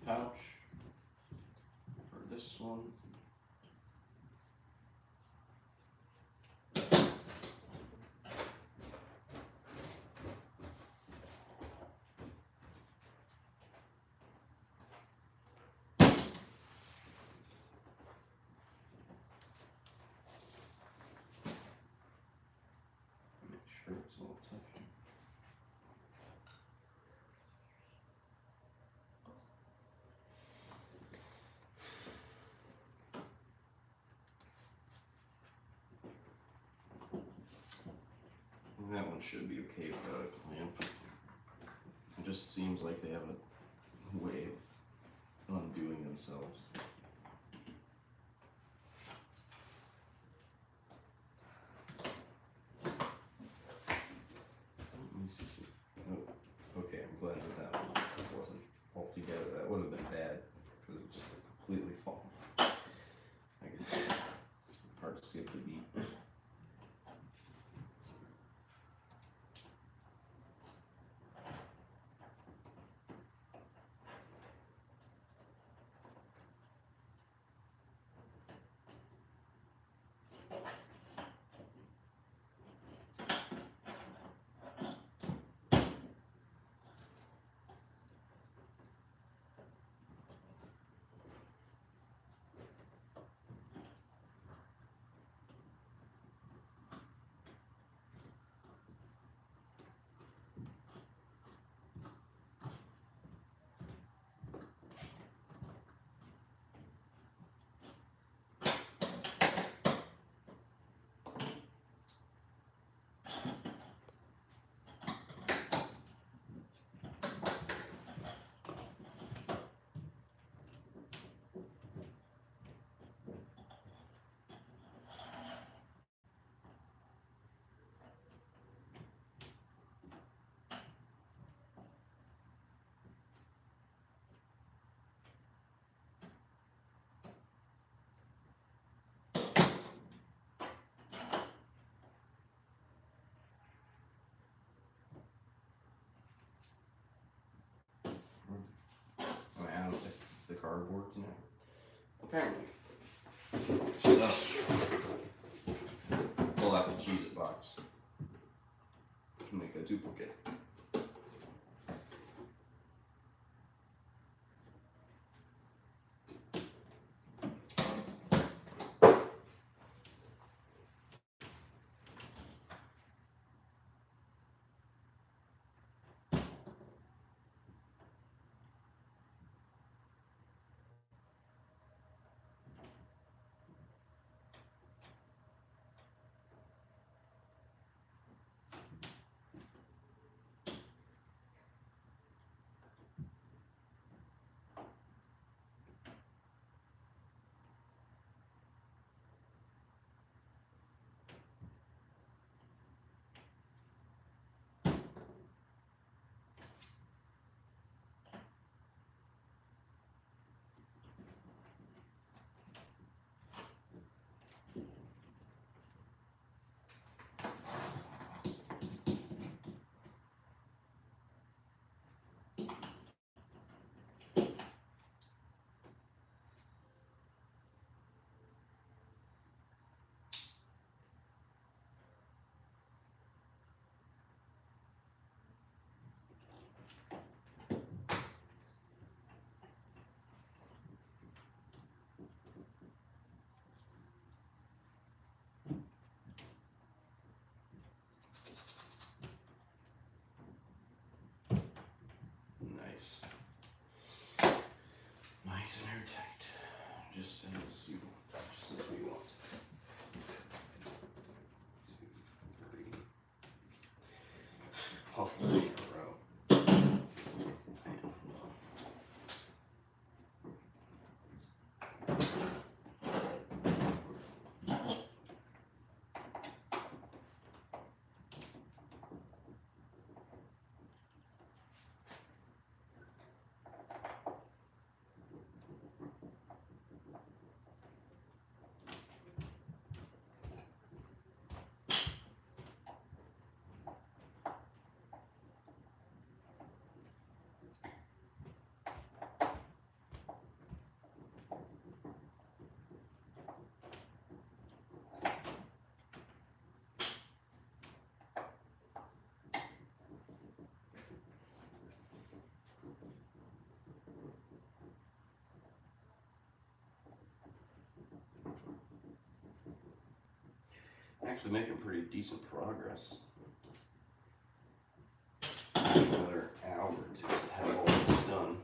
pouch for this one. Make sure it's all touching. And that one should be okay without a clamp. It just seems like they have a way of undoing themselves. Let me see. Oh, okay, I'm glad that that one wasn't all together. That would have been bad because it was completely falling. I guess it's hard to skip the beat. The cardboards now. Apparently. So, pull out the Cheez-It box to make a duplicate. Nice. Nice and airtight. Just as you want. Just as we want. 2, 3. All 3 in a row. Actually making pretty decent progress. Another hour or two to have all this done.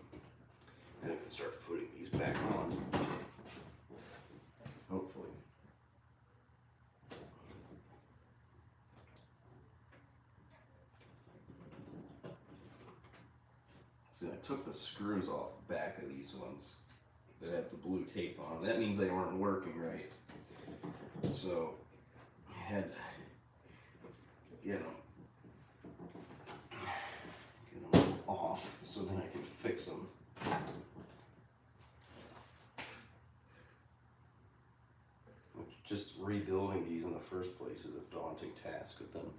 And I can start putting these back on. Hopefully. See, I took the screws off the back of these ones that have the blue tape on. That means they weren't working right. So I had to get them off so then I can fix them. Just rebuilding these in the first place is a daunting task, but then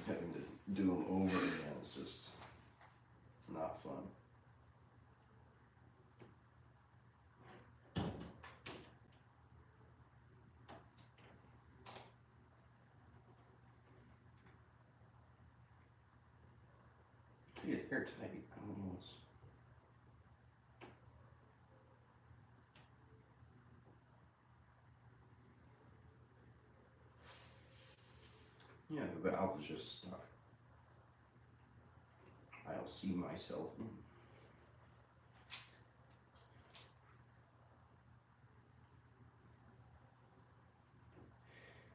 having to do them over again is just not fun. See, it's airtight. Almost. Yeah, the valve is just stuck. I'll see myself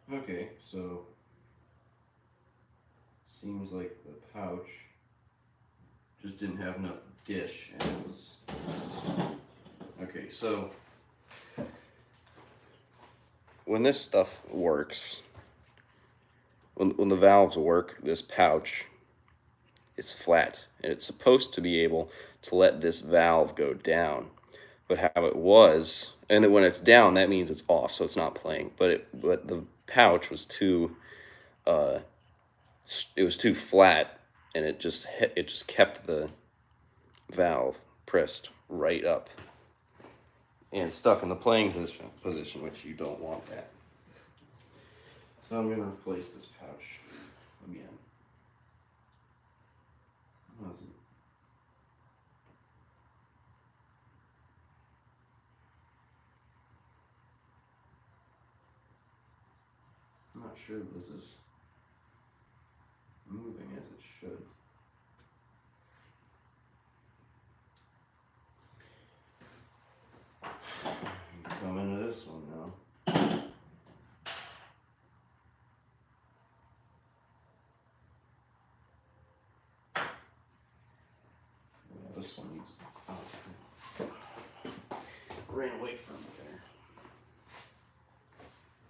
in. Okay, so seems like the pouch just didn't have enough dish, and it was okay. So when this stuff works, when the valves work, this pouch is flat, and it's supposed to be able to let this valve go down. But how it was, and then when it's down, that means it's off, so it's not playing. But the pouch was too, it was too flat, and it just kept the valve pressed right up and stuck in the playing position, which you don't want that. So I'm going to replace this pouch again. I'm not sure this is moving as it should. Come into this one now. This one needs. Oh, ran away from it there.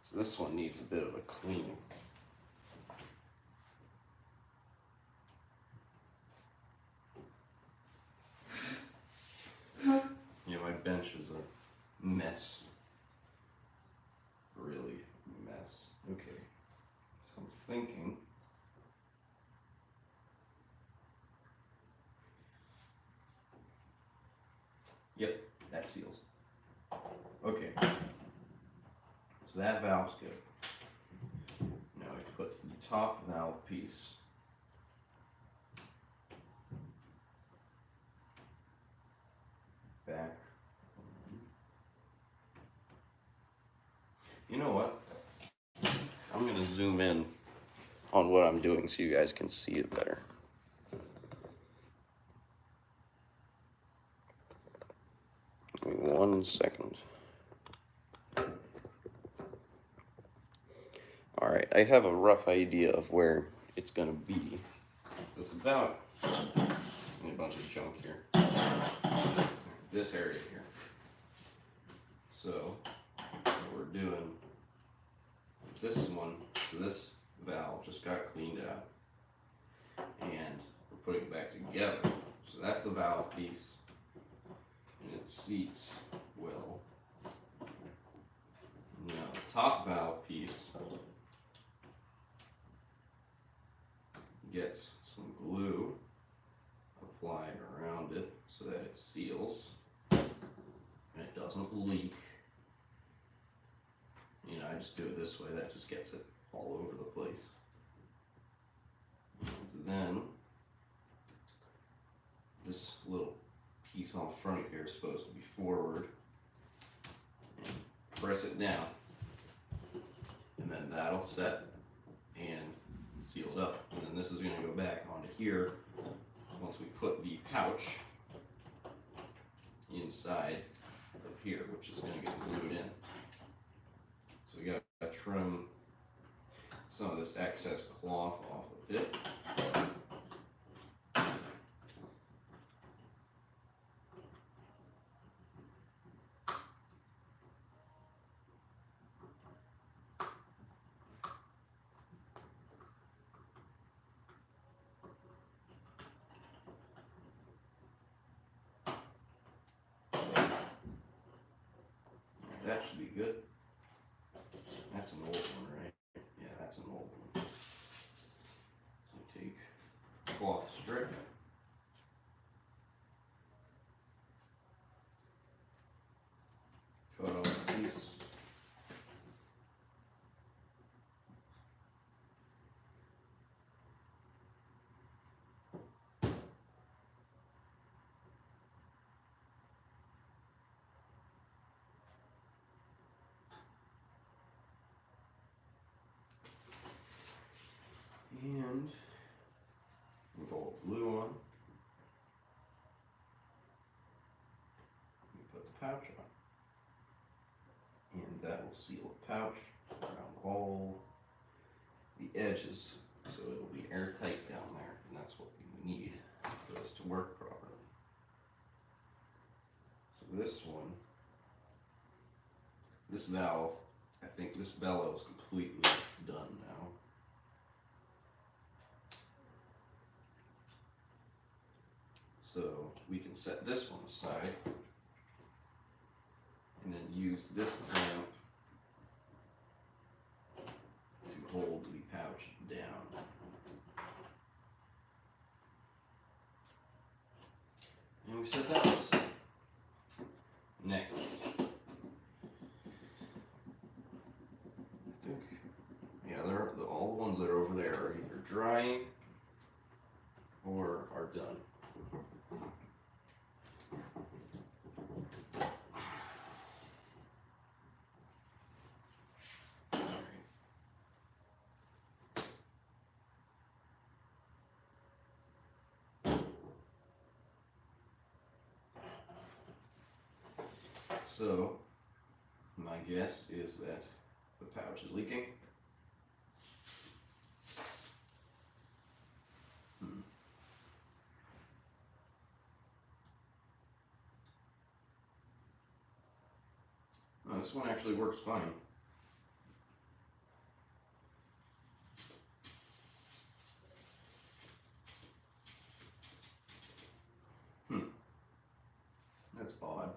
So this one needs a bit of a cleaning. Yeah, my bench is a mess. Really a mess. Okay. So I'm thinking. Yep, that seals. Okay. So that valve's good. Now I put the top valve piece back. You know what? I'm going to zoom in on what I'm doing so you guys can see it better. Give me 1 second. Alright, I have a rough idea of where it's going to be. It's about a bunch of junk here. This area here. So, what we're doing, this one, so this valve just got cleaned out. And we're putting it back together. So that's the valve piece. And it seats well. Now the top valve piece gets some glue applied around it so that it seals and it doesn't leak. You know, I just do it this way, that just gets it all over the place. And then this little piece on the front here is supposed to be forward. And press it down. and then that'll set and seal it up. And then this is going to go back onto here once we put the pouch inside of here, which is going to get glued in. So we got to trim some of this excess cloth off a bit. That should be good. That's an old one, right? Yeah, that's an old one. So take cloth strip. Cut off a piece. And with all the glue on, we put the pouch on. And that will seal the pouch around all the edges, so it'll be airtight down there, and that's what we need for this to work properly. So this one, this valve, I think this bellow is completely done now. So we can set this one aside and then use this clamp to hold the pouch down. And we set that one aside. Next, I think, yeah, all the ones that are over there are either drying or are done. So, my guess is that the pouch is leaking. Well, this one actually works fine. That's odd.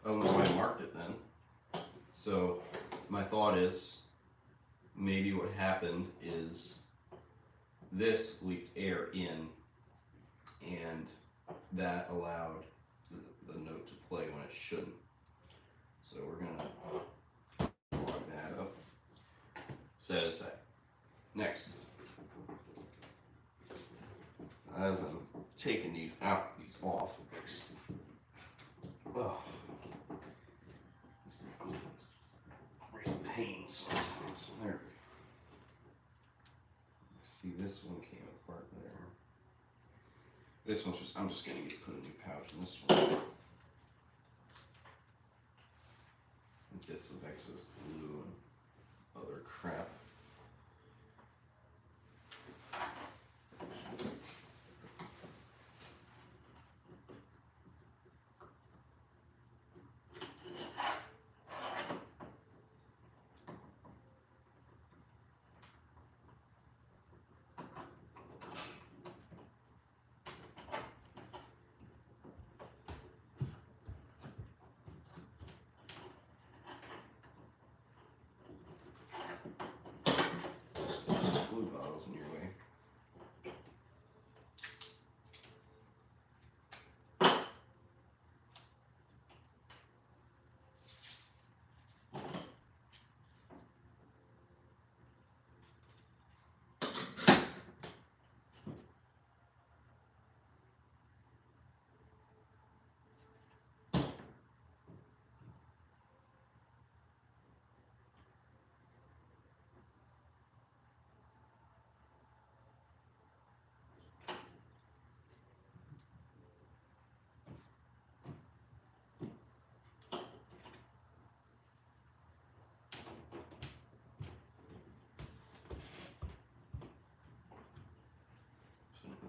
I don't know why I marked it then. So my thought is maybe what happened is this leaked air in and that allowed the note to play when it shouldn't. So we're gonna log that up, set it aside. Next, as I'm taking these off, just, oh. Great pain sometimes. So there we go. See, this one came apart there. This one's just, I'm just gonna put a new pouch in this one. And bits of excess glue and other crap.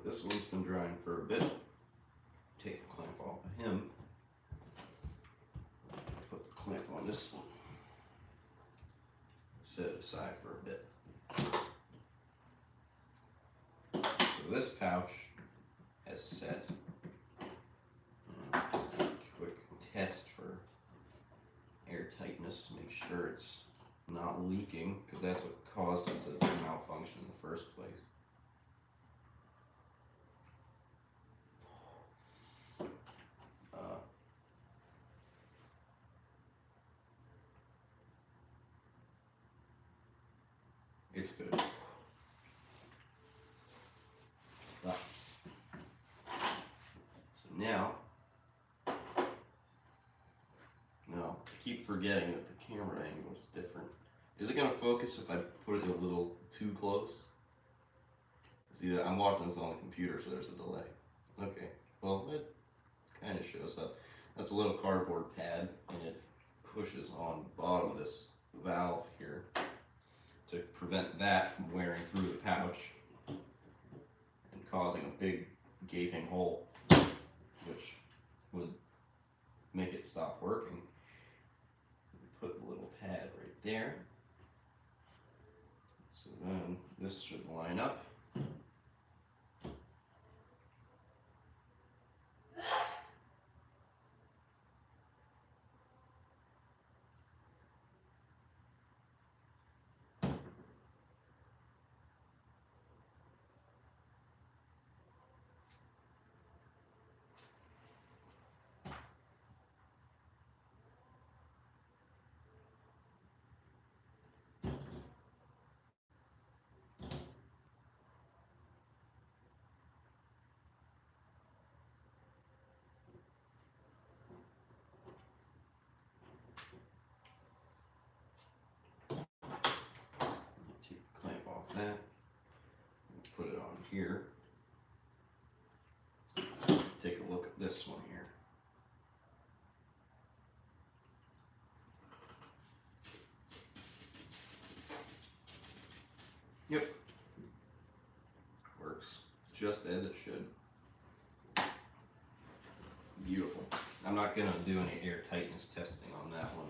this one's been drying for a bit. Take the clamp off of him. Put the clamp on this one. Set it aside for a bit. So this pouch has set. Quick test for air tightness. Make sure it's not leaking, because that's what caused it to malfunction in the first place. It's good. So now, I keep forgetting that the camera angle is different. Is it going to focus if I put it a little too close? See, I'm watching this on the computer, so there's a delay. Okay, well, it kind of shows up. That's a little cardboard pad, and it pushes on the bottom of this valve here to prevent that from wearing through the pouch and causing a big gaping hole, which would make it stop working. Put the little pad right there. So then this should line up. That, put it on here. Take a look at this one here. Yep, works just as it should. Beautiful. I'm not gonna do any air tightness testing on that one.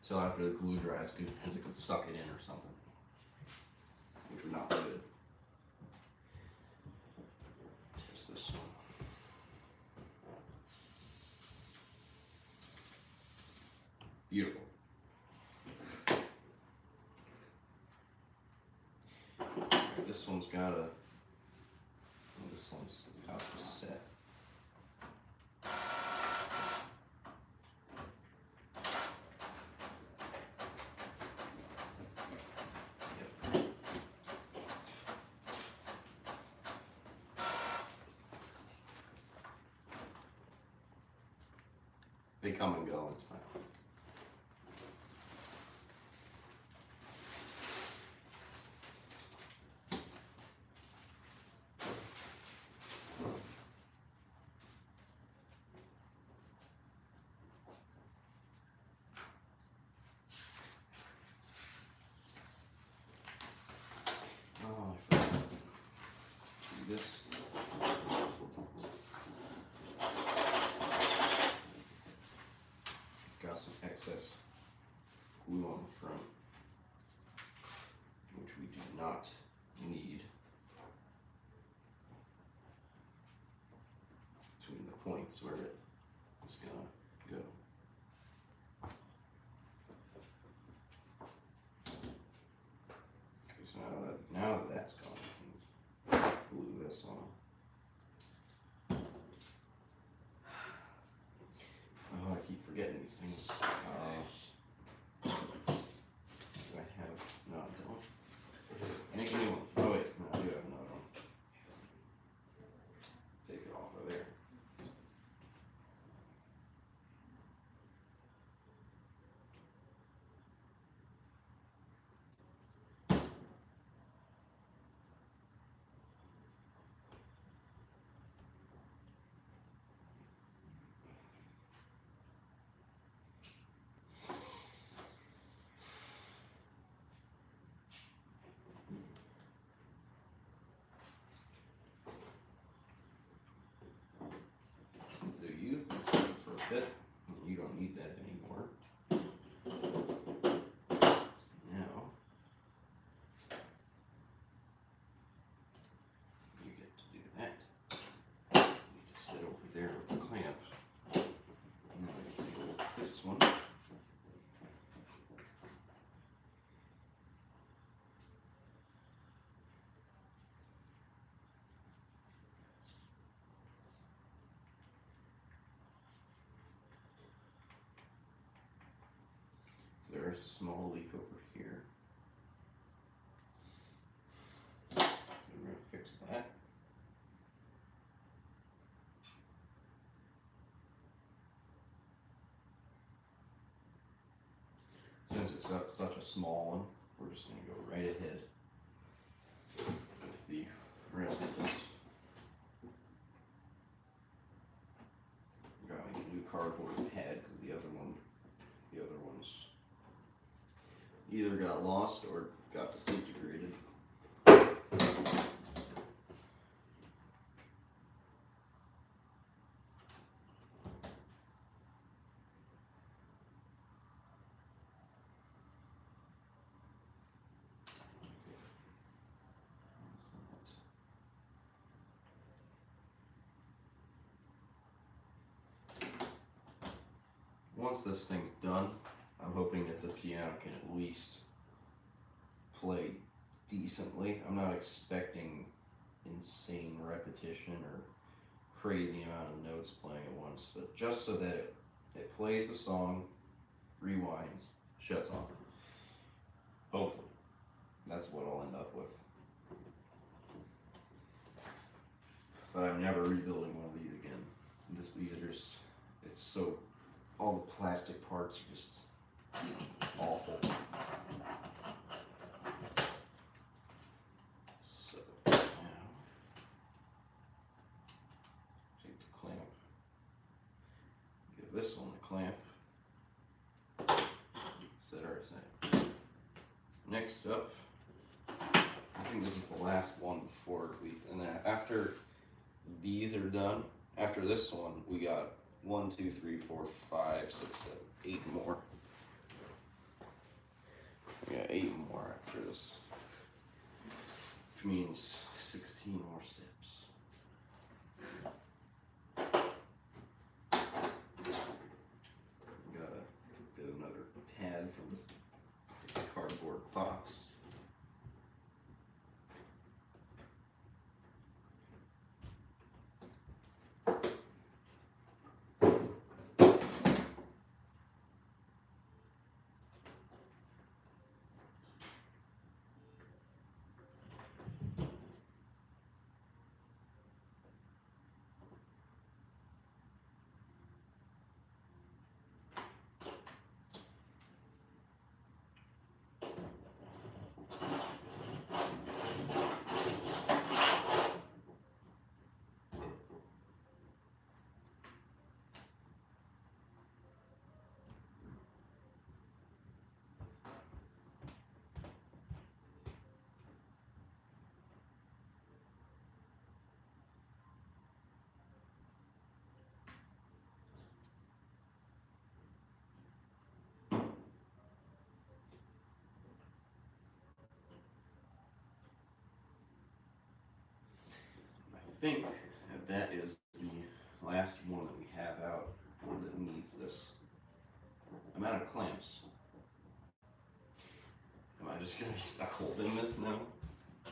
So after the glue dries, because it could suck it in or something, which would not be good. Test this one. Beautiful. This one's got a. This one's pouch is set. They come and go, it's fine. Oh, I forgot to do this. Excess glue on the front, which we do not need, between the points where it is going to go. Okay, so now that that's gone, I can glue this on. Oh, I keep forgetting these things. Do I have? No, I don't. Make a new one. Oh wait, no, I do have another one. Take it off of there. there's a small leak over here. So we're going to fix that. Since it's such a small one, we're just going to go right ahead with the rest of this. Got like a new cardboard pad because the other ones either got lost or got disintegrated. Once this thing's done, I'm hoping that the piano can at least play decently. I'm not expecting insane repetition or crazy amount of notes playing at once, but just so that it plays the song, rewinds, shuts off. Hopefully. That's what I'll end up with. But I'm never rebuilding one of these again. These are just, it's so, all the plastic parts are just awful. So now, take the clamp, give this one the clamp, set our aside. Next up, I think this is the last one before and then after these are done, after this one, we got 1, 2, 3, 4, 5, 6, 7, 8 more. We got 8 more after this, which means 16 more steps. Gotta get another pad from the cardboard box. I think that is the last one that we have out that needs this. I'm out of clamps. Am I just gonna be stuck holding this now? I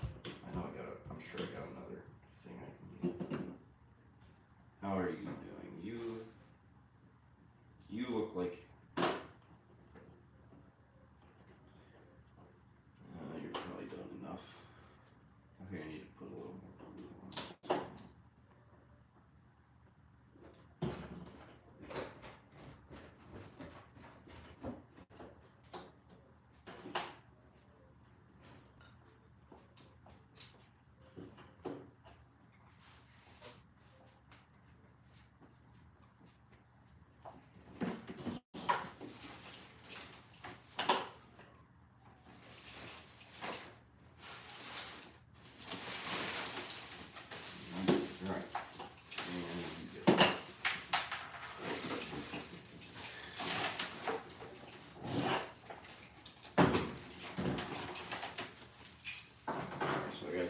know I'm sure I got another thing I can use. How are you doing? You look like you're probably done enough. I think I need to put a little more glue on this.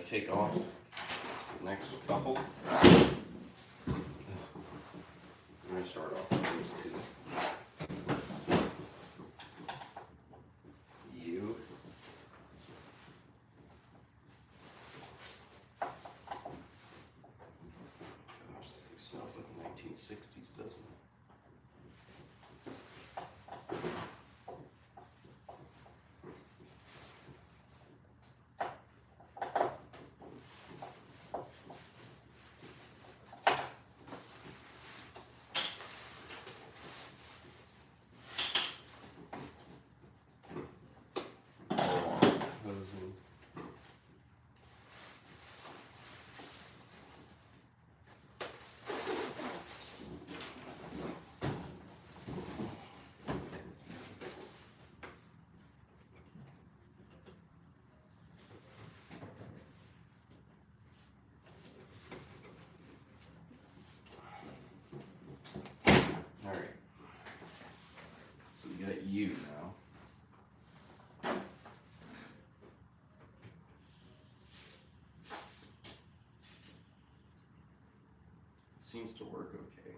Take off the next couple. I'm going to start off with these two. You. Gosh, this thing smells like the 1960s, doesn't it? you now. Seems to work okay.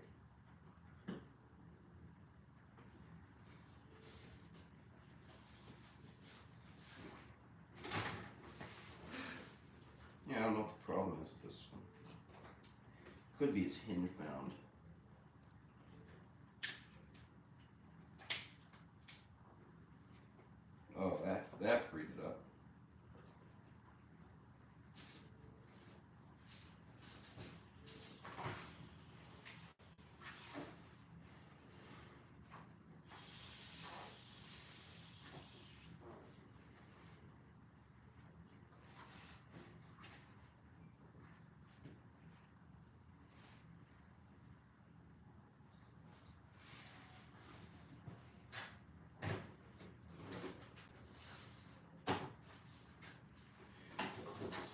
Yeah, I don't know what the problem is with this one. Could be it's hinge bound. Oh, that freed it up.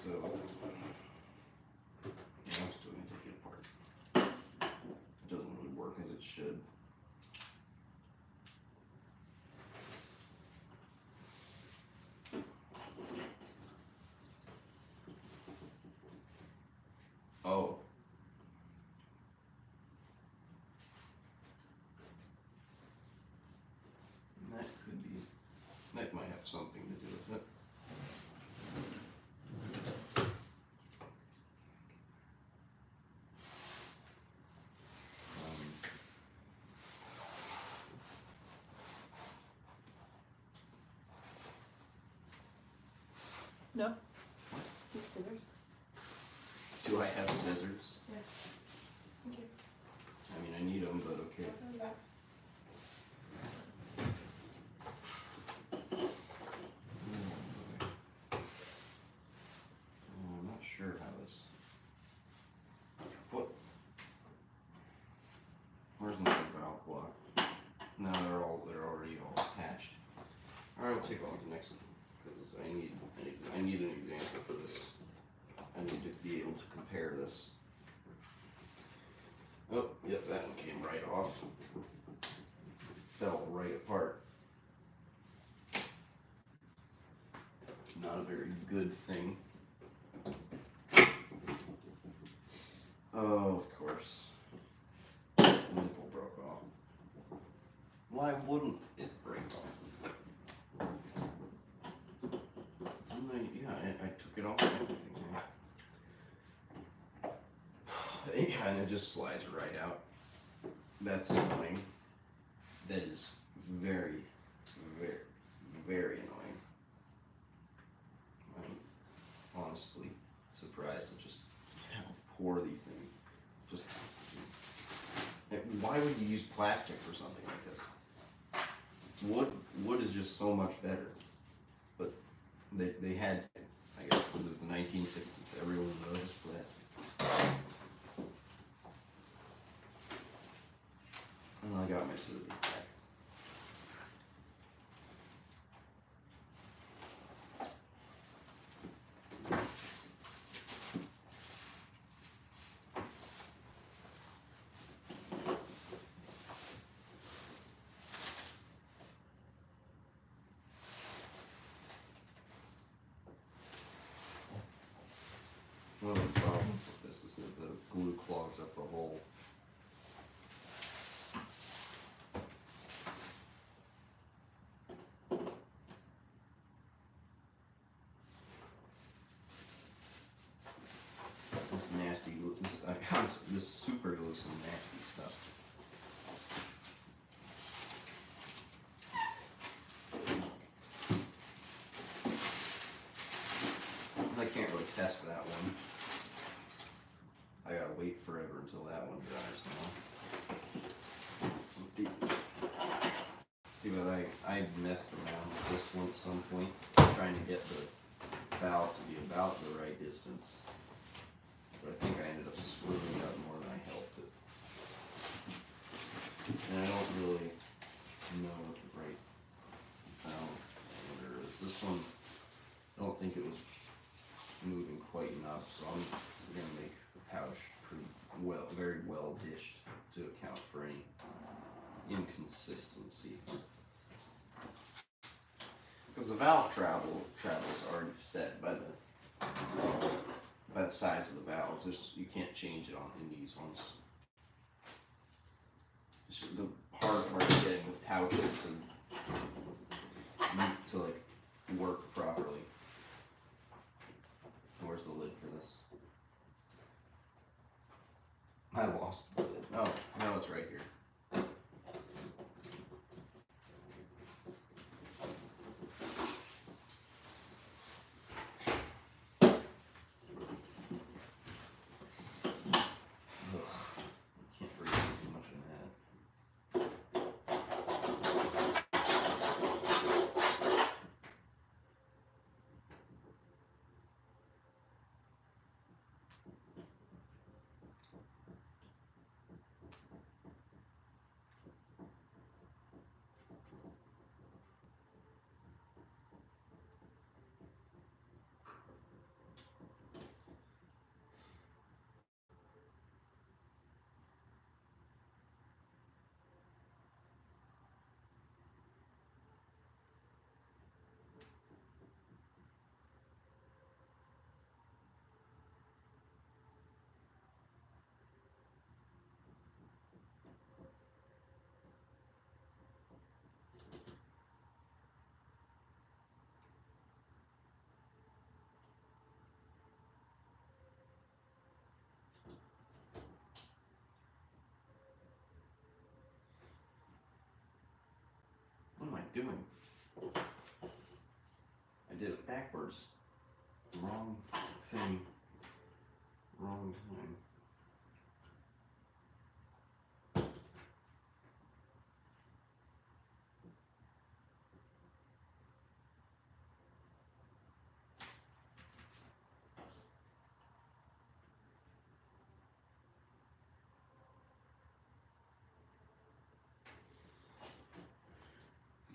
So, yeah, I'm still going to take it apart. It doesn't really work as it should. Oh. That could be, that might have something to do with it. No. Take scissors. Do I have scissors? Yeah. Thank you. I mean, I need them, but okay. I'm not sure how this. What? Where's the valve block? No, they're already all attached. All right, I'll take off the next one because I need an example for this. I need to be able to compare this. Oh, yep, that one came right off. Fell right apart. Not a very good thing. Oh, of course. Nipple broke off. Why wouldn't it break off? I took it off and everything. Yeah, and it just slides right out. That's annoying. That is very, very, very annoying. I'm honestly surprised at just how poor these things. Just why would you use plastic for something like this? Wood is just so much better. But they had, I guess, it was the 1960s. Everyone loves plastic. And I got my scissors back. One of the problems with this is that the glue clogs up the hole. This nasty, this super glue, some nasty stuff. I can't really test that one. I gotta wait forever until that one dries now. See, but I messed around with this one at some point, trying to get the valve to be about the right distance. But I think I ended up screwing it up more than I helped it. And I don't really know what the right valve order is. This one, I don't think it was moving quite enough, so I'm going to make the pouch pretty well, very well dished to account for any inconsistency. because the valve travel is already set by the size of the valves. You can't change it in these ones. The hard part is getting the pouches to like work properly. Where's the lid for this? I lost the lid. Oh, no, it's right here. What am I doing? I did it backwards. Wrong thing. Wrong time.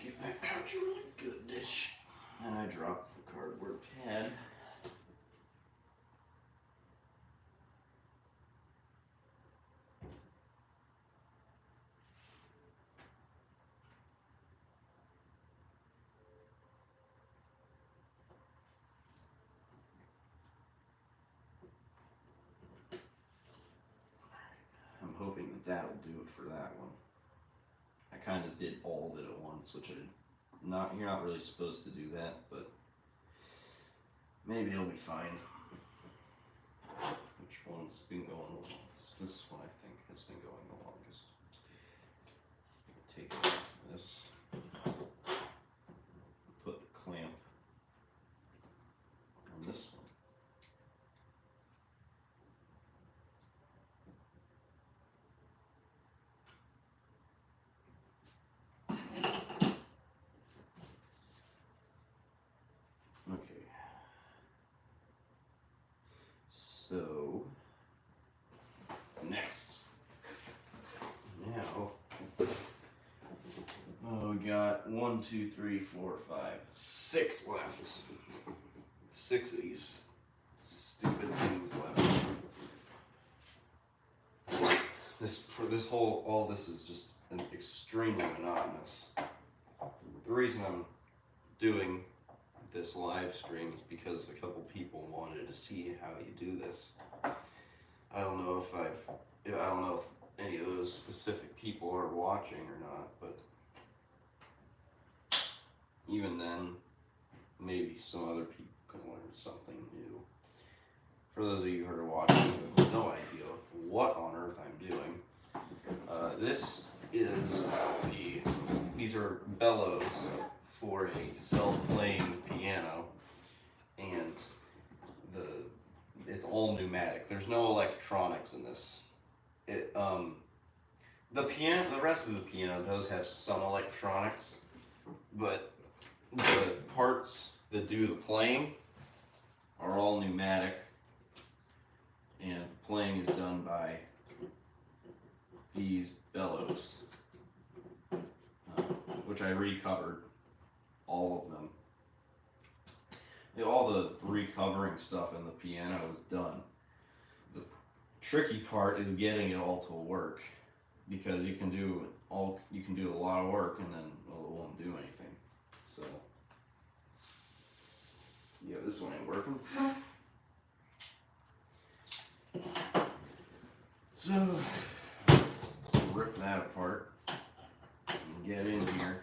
Give that pouch a really good dish. And I dropped the cardboard pad. I'm hoping that'll do it for that one. I kind of did all of it at once, which you're not really supposed to do that, but maybe it'll be fine. Which one's been going the longest? This one I think has been going the longest. Take it off this. Put the clamp on this one. Okay. So, next. Now, we got 1, 2, 3, 4, 5, 6 left. 6 of these stupid things left. All this is just extremely monotonous. The reason I'm doing this live stream is because a couple people wanted to see how you do this. I don't know if any of those specific people are watching or not, but even then, maybe some other people can learn something new. For those of you who are watching who have no idea what on earth I'm doing, these are bellows for a self-playing piano, and it's all pneumatic. There's no electronics in this. The rest of the piano does have some electronics, but the parts that do the playing are all pneumatic, and the playing is done by these bellows, which I recovered all of them. All the recovering stuff in the piano is done. The tricky part is getting it all to work, because you can do a lot of work and then it won't do anything. So Yeah, this one ain't working. So, rip that apart and get in here.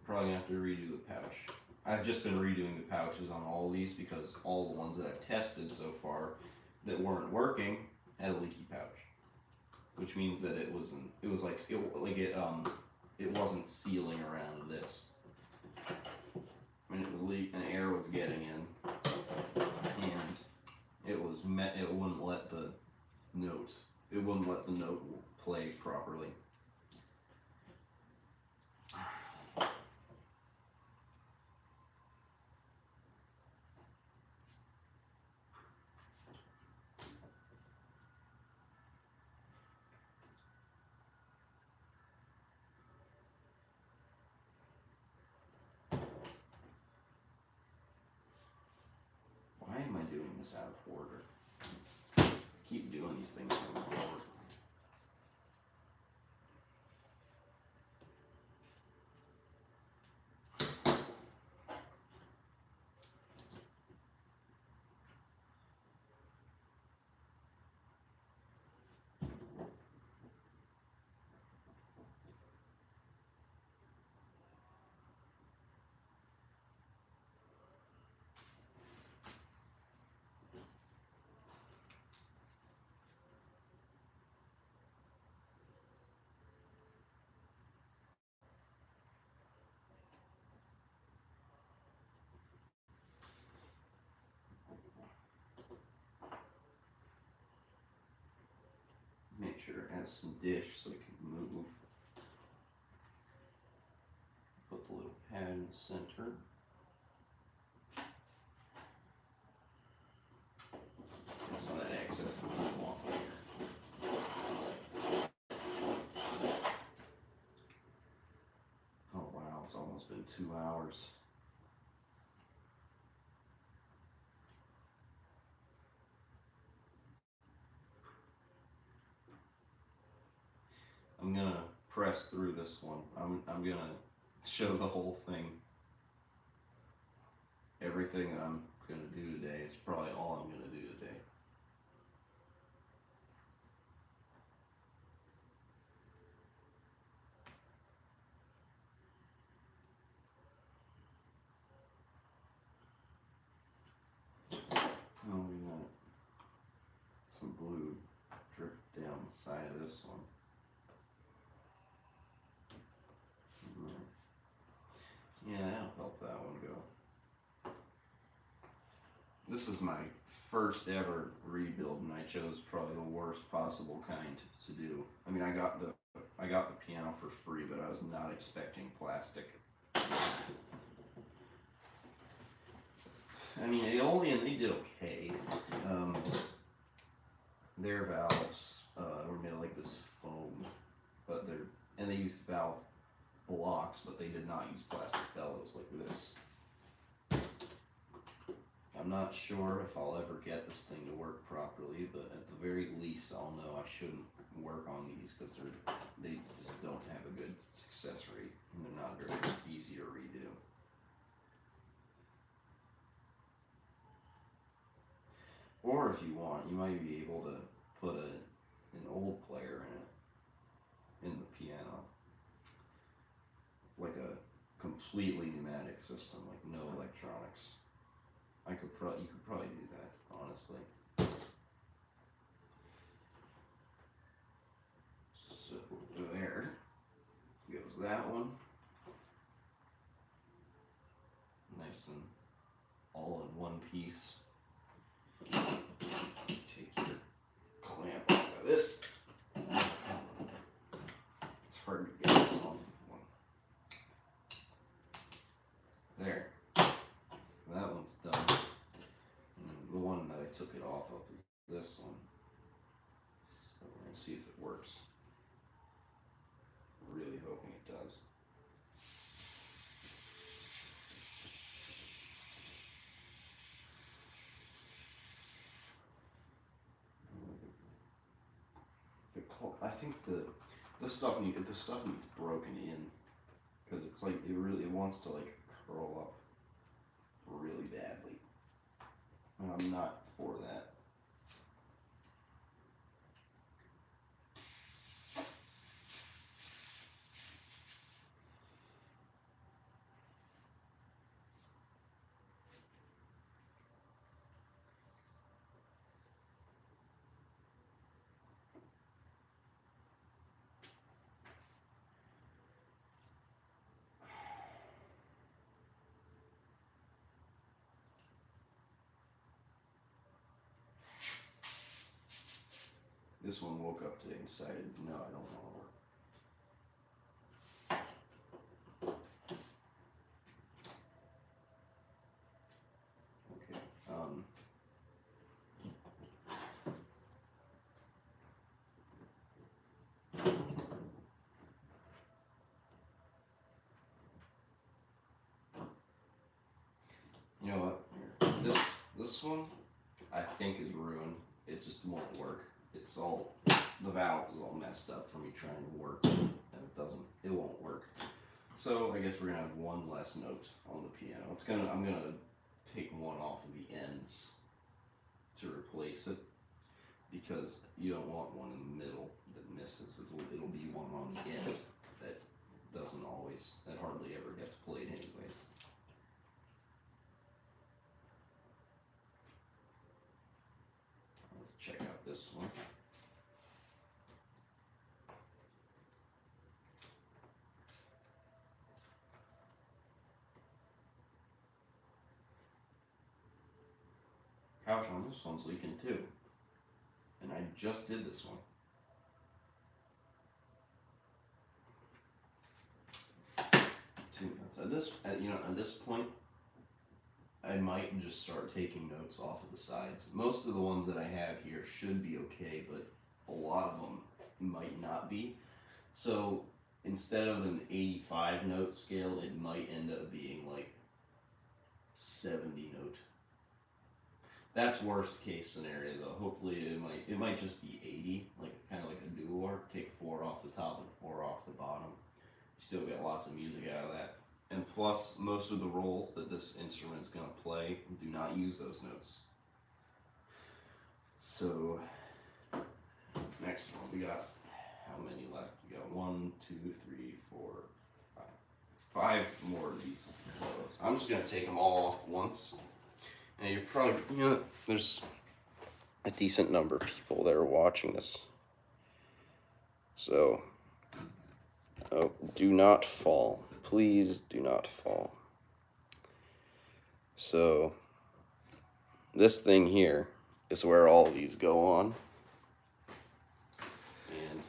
Probably gonna have to redo the pouch. I've just been redoing the pouches on all these because all the ones that I've tested so far that weren't working had a leaky pouch, which means that it wasn't. It was like it wasn't sealing around this. And it was and air was getting in, and it wouldn't let the note. It wouldn't let the note play properly. Why am I doing this out of order? I keep doing these things out of order. Make sure it has some dish so it can move. Put the little pad in the center. Get some of that excess glue off of here. Oh wow, it's almost been 2 hours. I'm gonna press through this one. I'm gonna show the whole thing. Everything that I'm gonna do today. It's probably all I'm gonna do today. Oh, we got some glue dripped down the side of this one. Yeah, that'll help that one go. This is my first ever rebuild, and I chose probably the worst possible kind to do. I mean, I got the piano for free, but I was not expecting plastic. I mean, they did okay. Their valves were made of like this foam, but they used valve blocks, but they did not use plastic bellows like this. I'm not sure if I'll ever get this thing to work properly, but at the very least I'll know I shouldn't work on these because they just don't have a good success rate, and they're not very easy to redo. Or if you want, you might be able to put an old player in the piano. Like a completely pneumatic system, like no electronics. You could probably do that, honestly. So there goes that one. Nice and all in one piece. Take your clamp off of this. It's hard to get this off. There. So that one's done. And the one that I took it off of is this one. So we're going to see if it works. I'm really hoping it does. I think the stuff needs broken in, because it's like it wants to like curl up. really badly. And I'm not for that. This one woke up today and decided, no, I don't want to work. Okay. You know what? Here. This one, I think is ruined. It just won't work. It's all, the valve is all messed up from me trying to work, and it won't work. So I guess we're gonna have one less note on the piano. I'm gonna take one off of the ends to replace it, because you don't want one in the middle that misses. It'll be one on the end that hardly ever gets played anyways. Let's check out this one. Ouch, on this one's leaking too. And I just did this one. 2 notes. At this point, I might just start taking notes off of the sides. Most of the ones that I have here should be okay, but a lot of them might not be. So instead of an 85 note scale, it might end up being like 70 note. That's worst case scenario though. Hopefully it might just be 80, kind of like a dual arc. Take 4 off the top and 4 off the bottom. You still get lots of music out of that. And plus, most of the rolls that this instrument's gonna play do not use those notes. So next one, we got how many left? We got 1, 2, 3, 4, 5. 5 more of these. I'm just gonna take them all off once. And you're probably, there's a decent number of people that are watching this. So, do not fall. Please do not fall. So, this thing here is where all these go on. And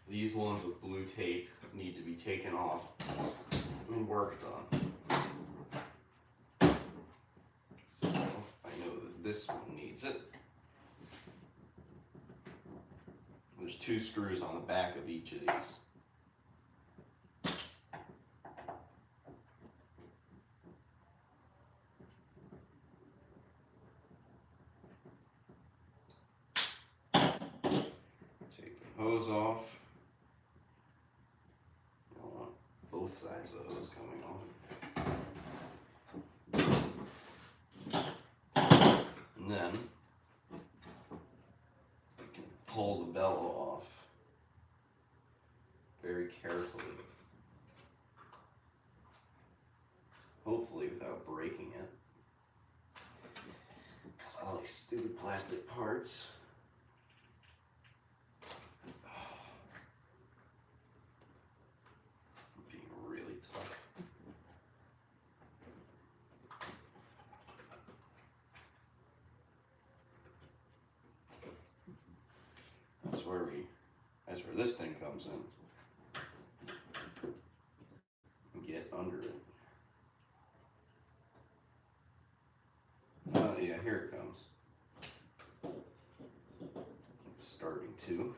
these ones with blue tape need to be taken off and worked on. This one needs it. There's 2 screws on the back of each of these. Take the hose off. You don't want both sides of the hose coming off. And then you can pull the bellow off very carefully, hopefully without breaking it, because all these stupid plastic parts. Being really tough. That's where this thing comes in. Get under it. Oh yeah, here it comes. It's starting to.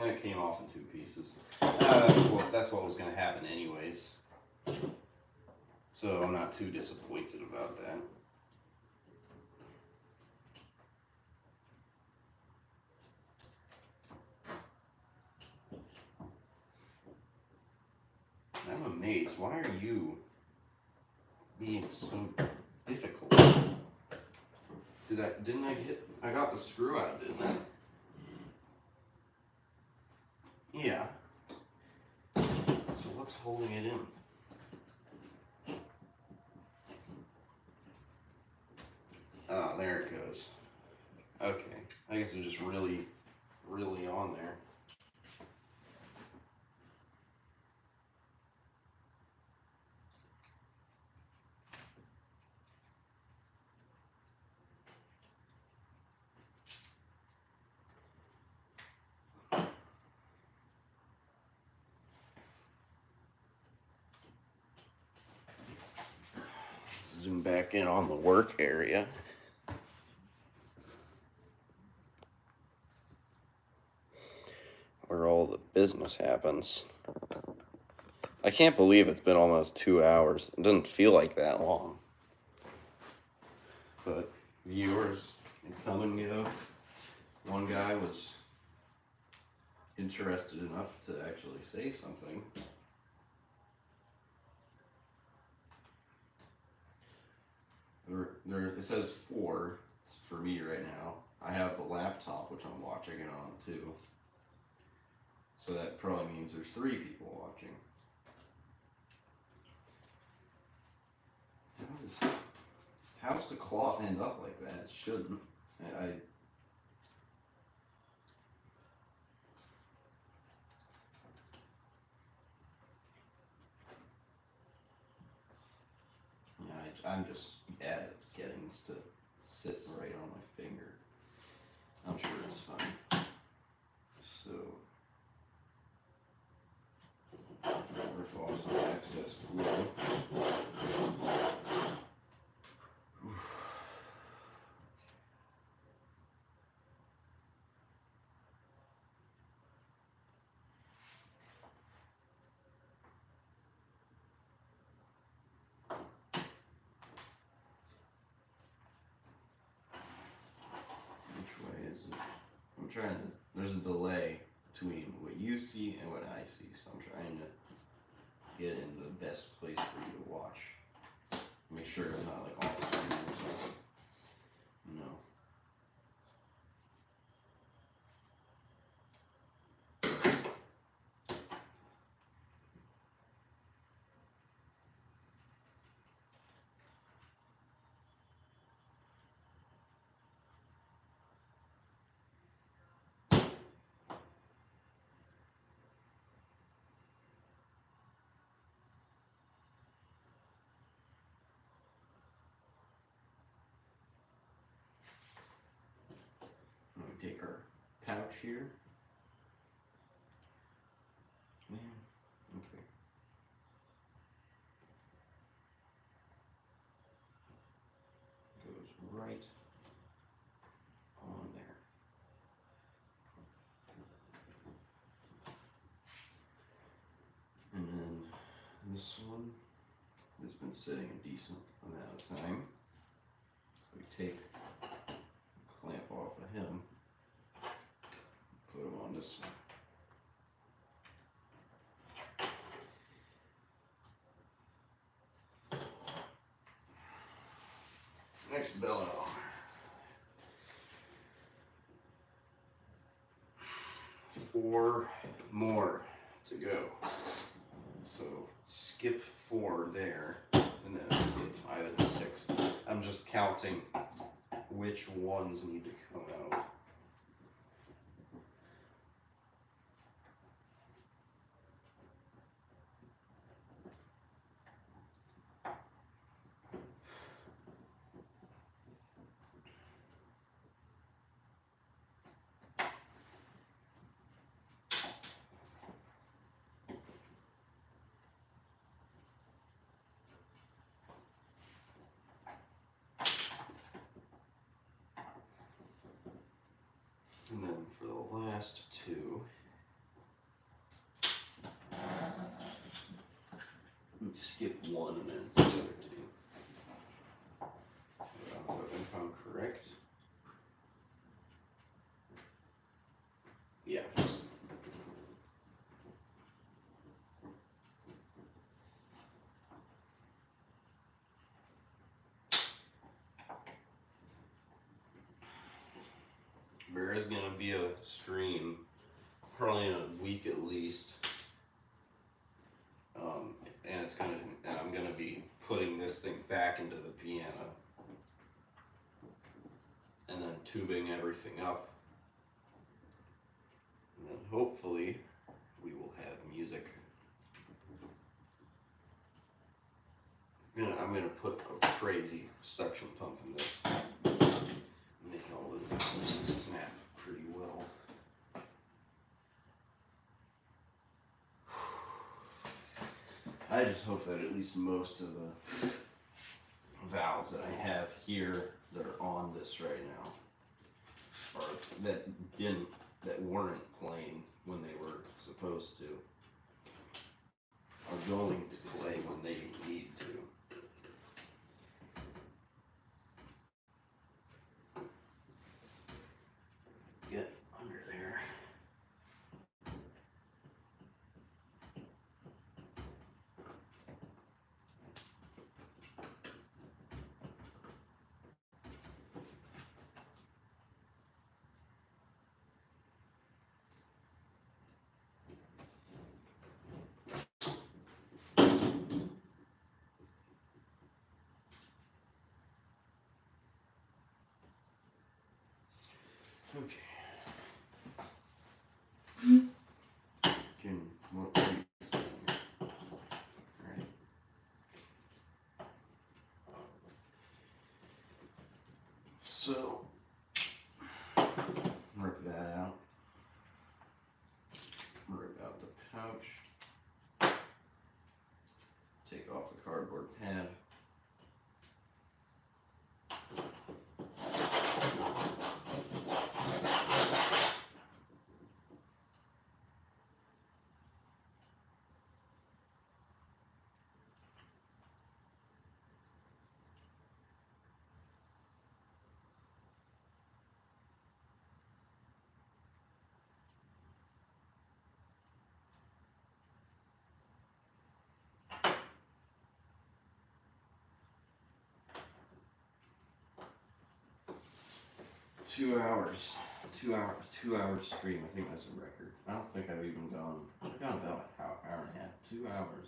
And it came off in 2 pieces. That's what was going to happen anyways. So I'm not too disappointed about that. why are you being so difficult? I got the screw out, didn't I? Yeah. So what's holding it in? Oh, there it goes. Okay. I guess it was just really on there. Zoom back in on the work area. Where all the business happens. I can't believe it's been almost 2 hours. It doesn't feel like that long. But viewers come and go. One guy was interested enough to actually say something. It says 4 for me right now. I have the laptop, which I'm watching it on too. So that probably means there's 3 people watching. How does the cloth end up like that? It shouldn't. I'm just bad at getting this to sit right on my finger. I'm sure it's fine. So, rip off some excess glue. There's a delay between what you see and what I see, so I'm trying to get in the best place for you to watch. Make sure it's not like off screen or something. No. Take our pouch here. Man, okay. Goes right on there. And then this one has been sitting a decent amount of time. So we take the clamp off of him. Put them on this one. Next bellow. 4 more to go. So skip 4 there, and then skip 5 and 6. I'm just counting which ones need to come out. And then for the last 2, skip 1 and then it's the other 2. If I'm correct. Yeah. there is gonna be a stream, probably in a week at least. And I'm gonna be putting this thing back into the piano, and then tubing everything up, and then hopefully we will have music. I'm gonna put a crazy suction pump in this, make all the valves snap pretty well. I just hope that at least most of the valves that I have here that are on this right now, or that weren't playing when they were supposed to, are going to play when they need to. Get under there. Okay. What are you saying here? Alright. So, rip that out. Rip out the pouch. Take off the cardboard pad. 2 hours. 2 hours. 2 hours stream. I think that's a record. I don't think I've even gone. I've gone about an hour and a half. 2 hours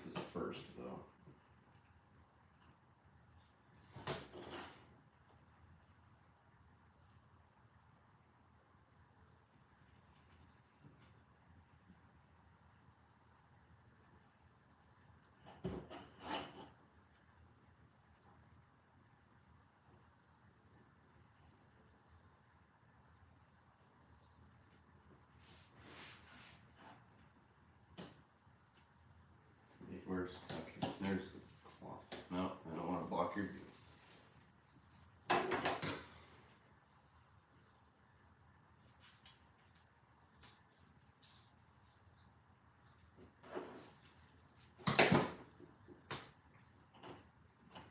is the first, though. Where's, okay, there's the cloth. No, I don't want to block your view. I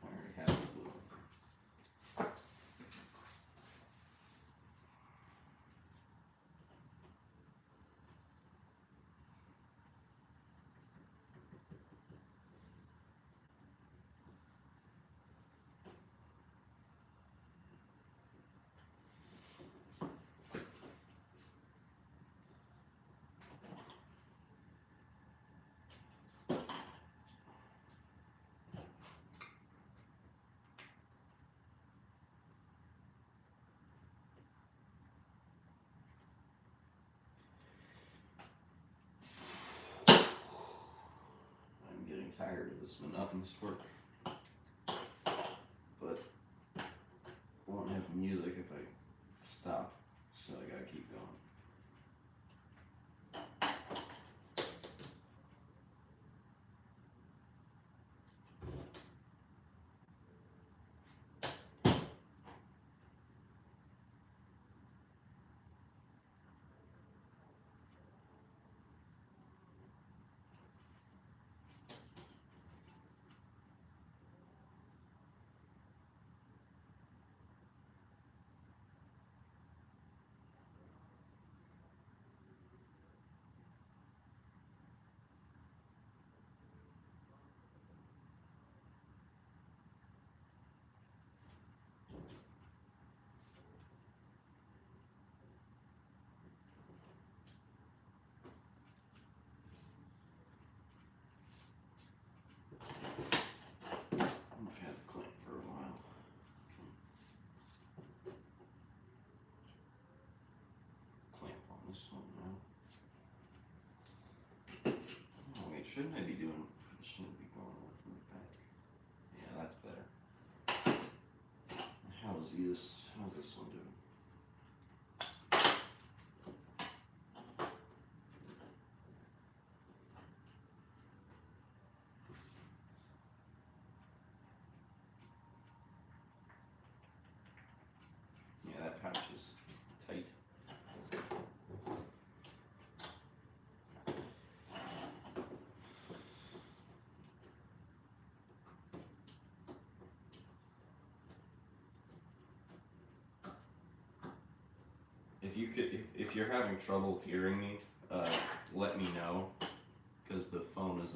already have the blue. I'm getting tired of this monotonous work. But I won't have music if I stop, so I gotta keep going. this one now. Oh wait, shouldn't I be doing? Shouldn't it be going away from the back? Yeah, that's better. How's this one doing? Yeah, that pouch is tight. If you're having trouble hearing me, let me know, because the phone is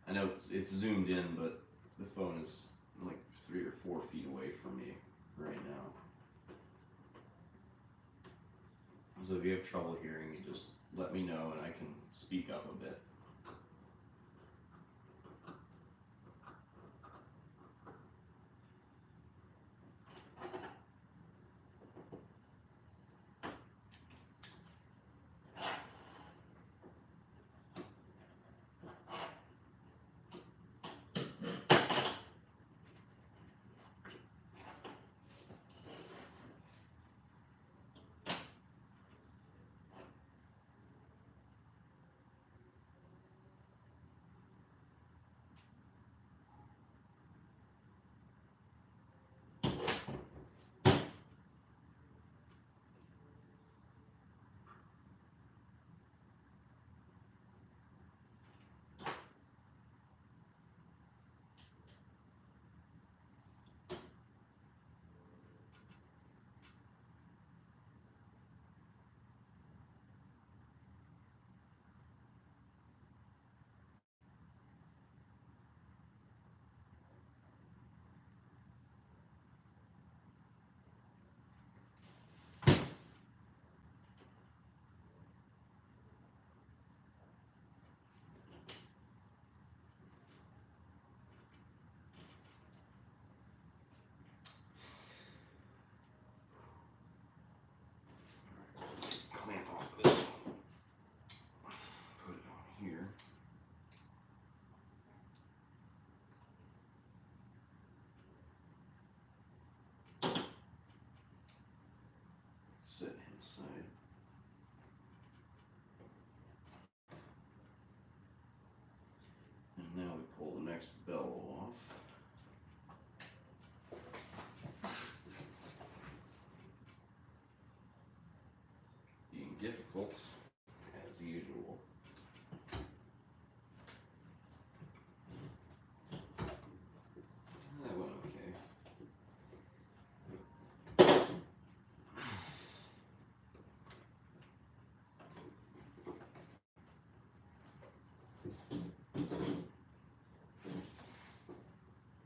I know it's zoomed in, but the phone is like 3 or 4 feet away from me right now. So if you have trouble hearing me, just let me know and I can speak up a bit. Clamp off of this one. Put it on here. Set inside. And now we pull the next bellow off. Being difficult, as usual. That went okay.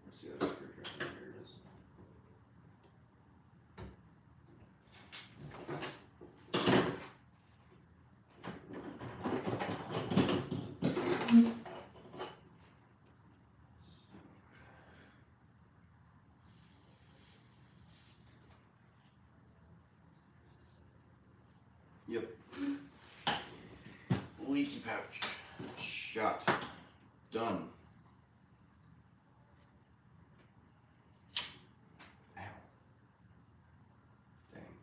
Where's the other screwdriver? Here it is. Yep. Leaky pouch. Shot. Done. Ow. Dang.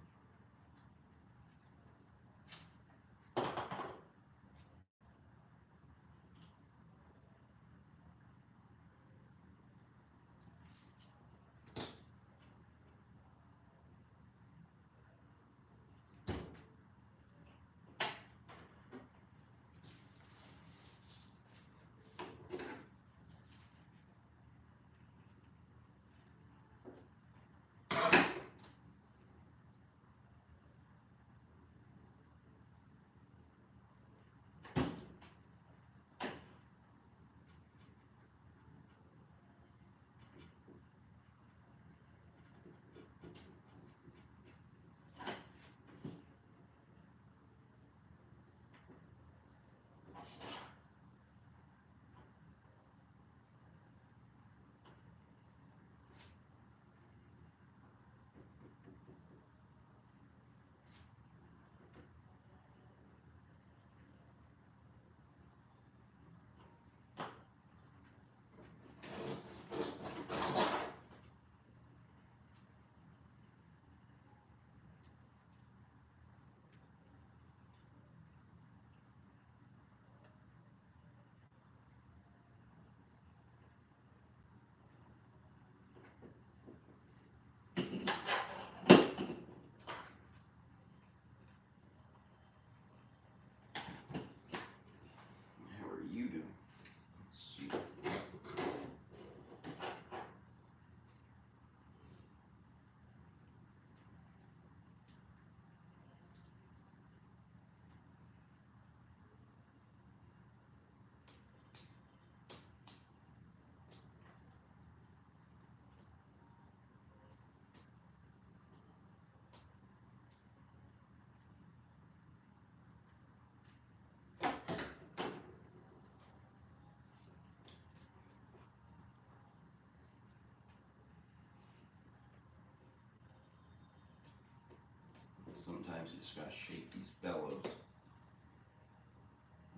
sometimes you just gotta shake these bellows,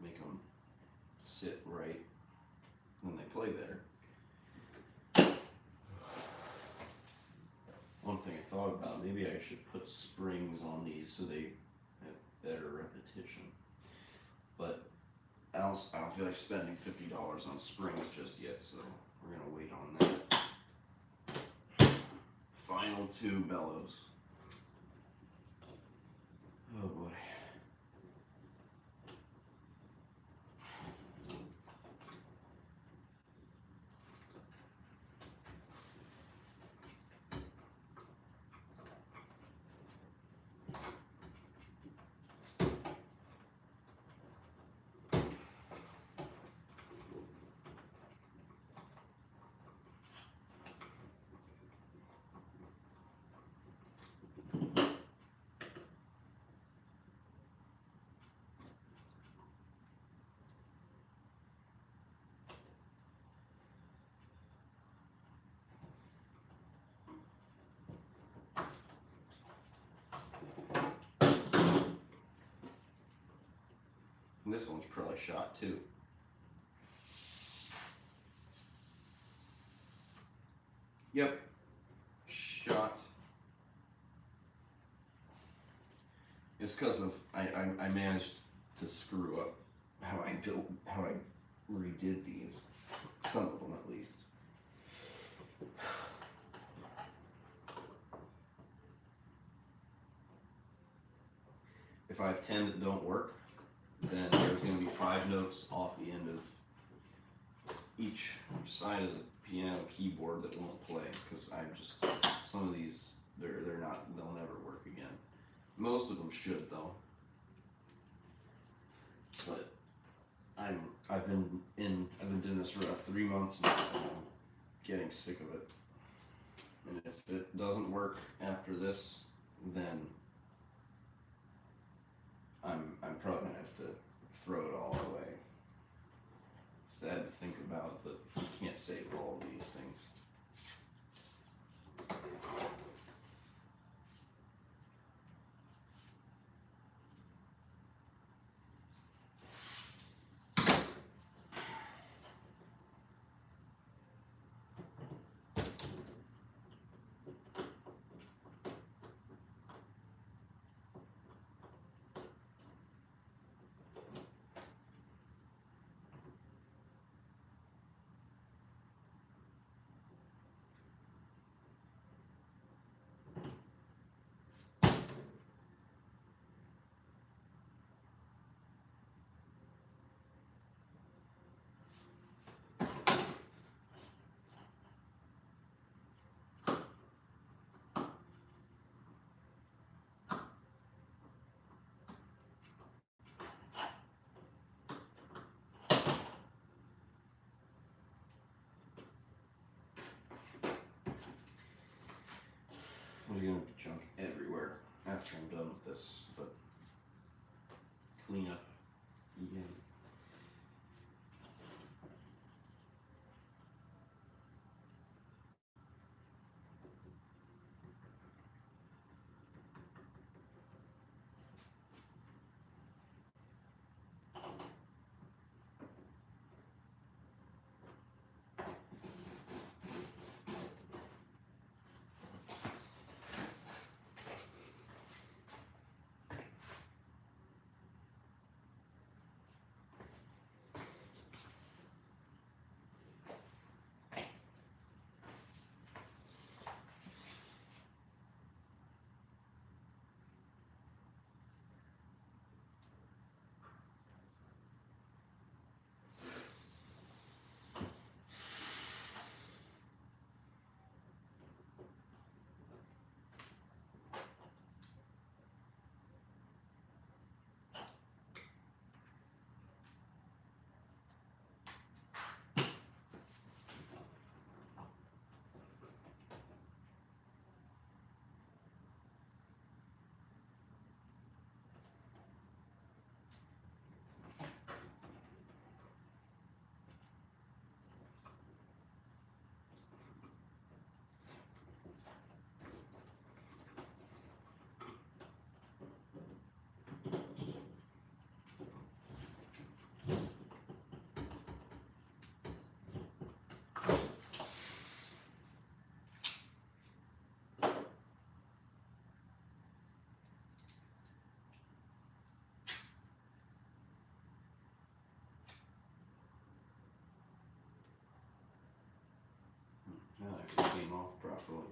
make them sit right, and they play better. One thing I thought about, maybe I should put springs on these so they have better repetition. But I don't feel like spending $50 on springs just yet, so we're gonna wait on that. Final 2 bellows. Oh boy. And this one's probably shot too. Yep, shot. It's because of I managed to screw up how I redid these, some of them at least. If I have 10 that don't work, then there's going to be 5 notes off the end of each side of the piano keyboard that won't play, because some of these they'll never work again. Most of them should though, but I've been doing this for about 3 months now, and I'm getting sick of it. And if it doesn't work after this, then I'm probably gonna have to throw it all away. Sad to think about, but you can't save all of these things. There's gonna be junk everywhere after I'm done with this, but clean up again. came off properly.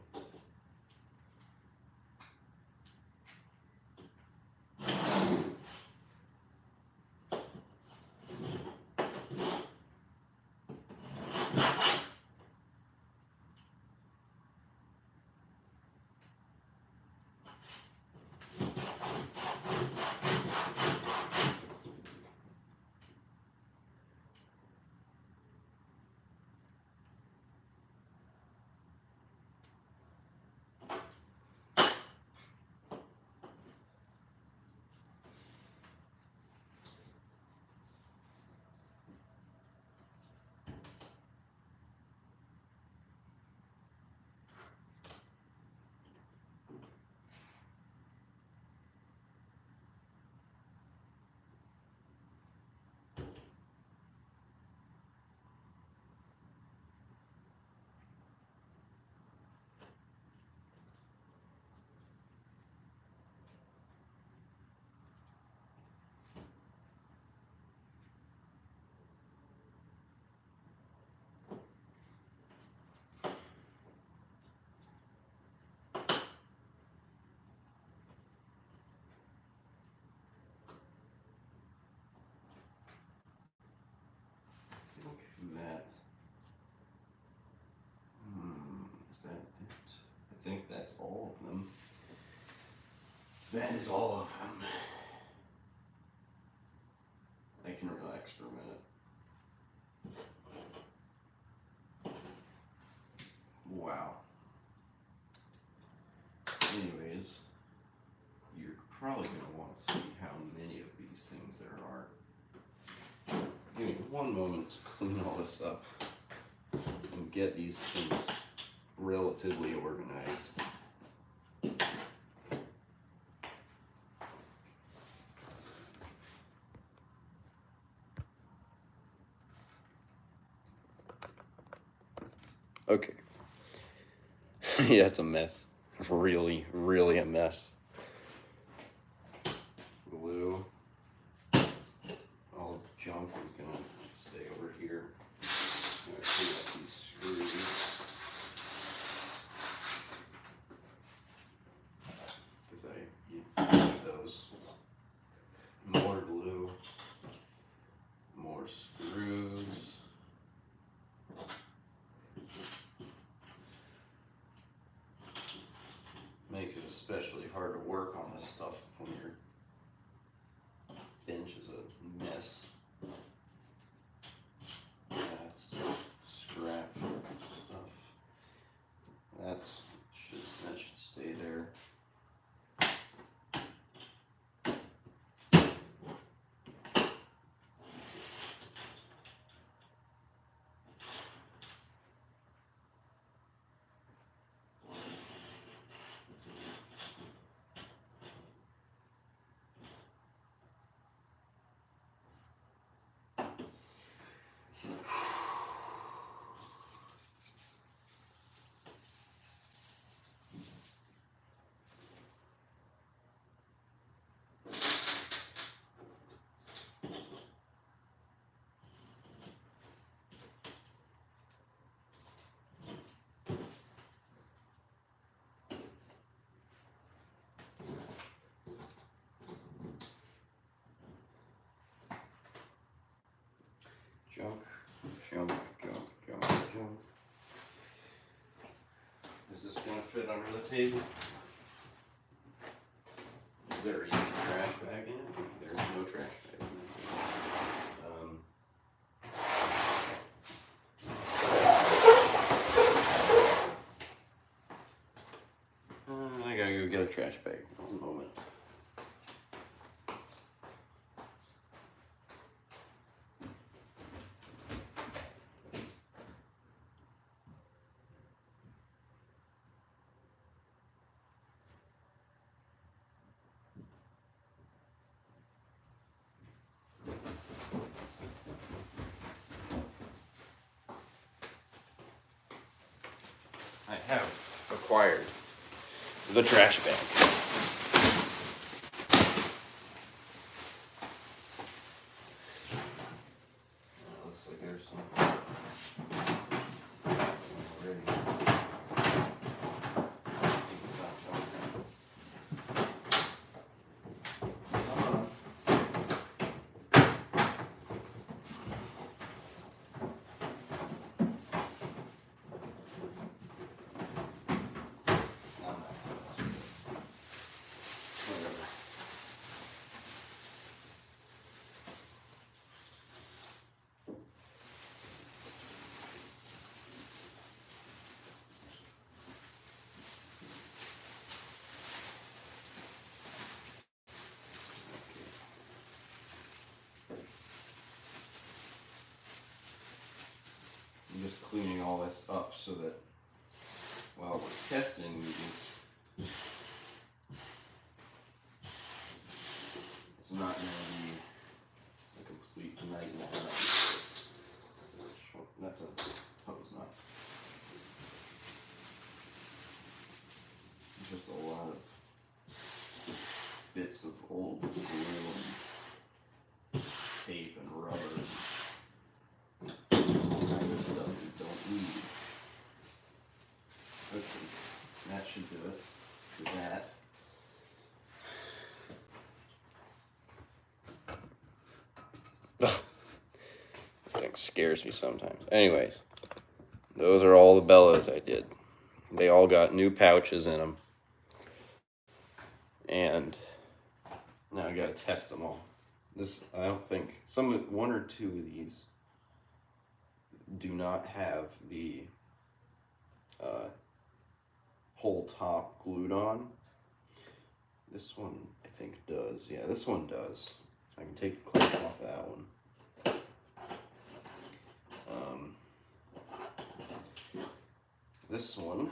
Is that it? I think that's all of them. That is all of them. I can relax for a minute. Wow. Anyways, you're probably going to want to see how many of these things there are. Give me one moment to clean all this up and get these things relatively organized. Okay. Yeah, it's a mess. Really, really a mess. Glue. All the junk is gonna stay over here. I'm gonna clean up these screws. Because I need those. More glue. More screws. Makes it especially hard to work on this stuff when your bench is a mess. That's scrap stuff. That should stay there. Junk, junk, junk, junk, junk. Is this going to fit under the table? Is there even a trash bag in it? There's no trash bag in it. I gotta go get a trash bag. One moment. I have acquired the trash bag. Looks like there's some already. all this up so that while we're testing these, it's not going to be a complete nightmare. That's a hose nut. Just a lot of bits of old glue and tape and rubber and all kind of stuff we don't need. Okay, that should do it for that. This thing scares me sometimes. Anyways, those are all the bellows I did. They all got new pouches in them. And now I gotta test them all. This, I don't think, one or two of these do not have the whole top glued on. This one, I think, does. Yeah, this one does. I can take the clamp off that one. This one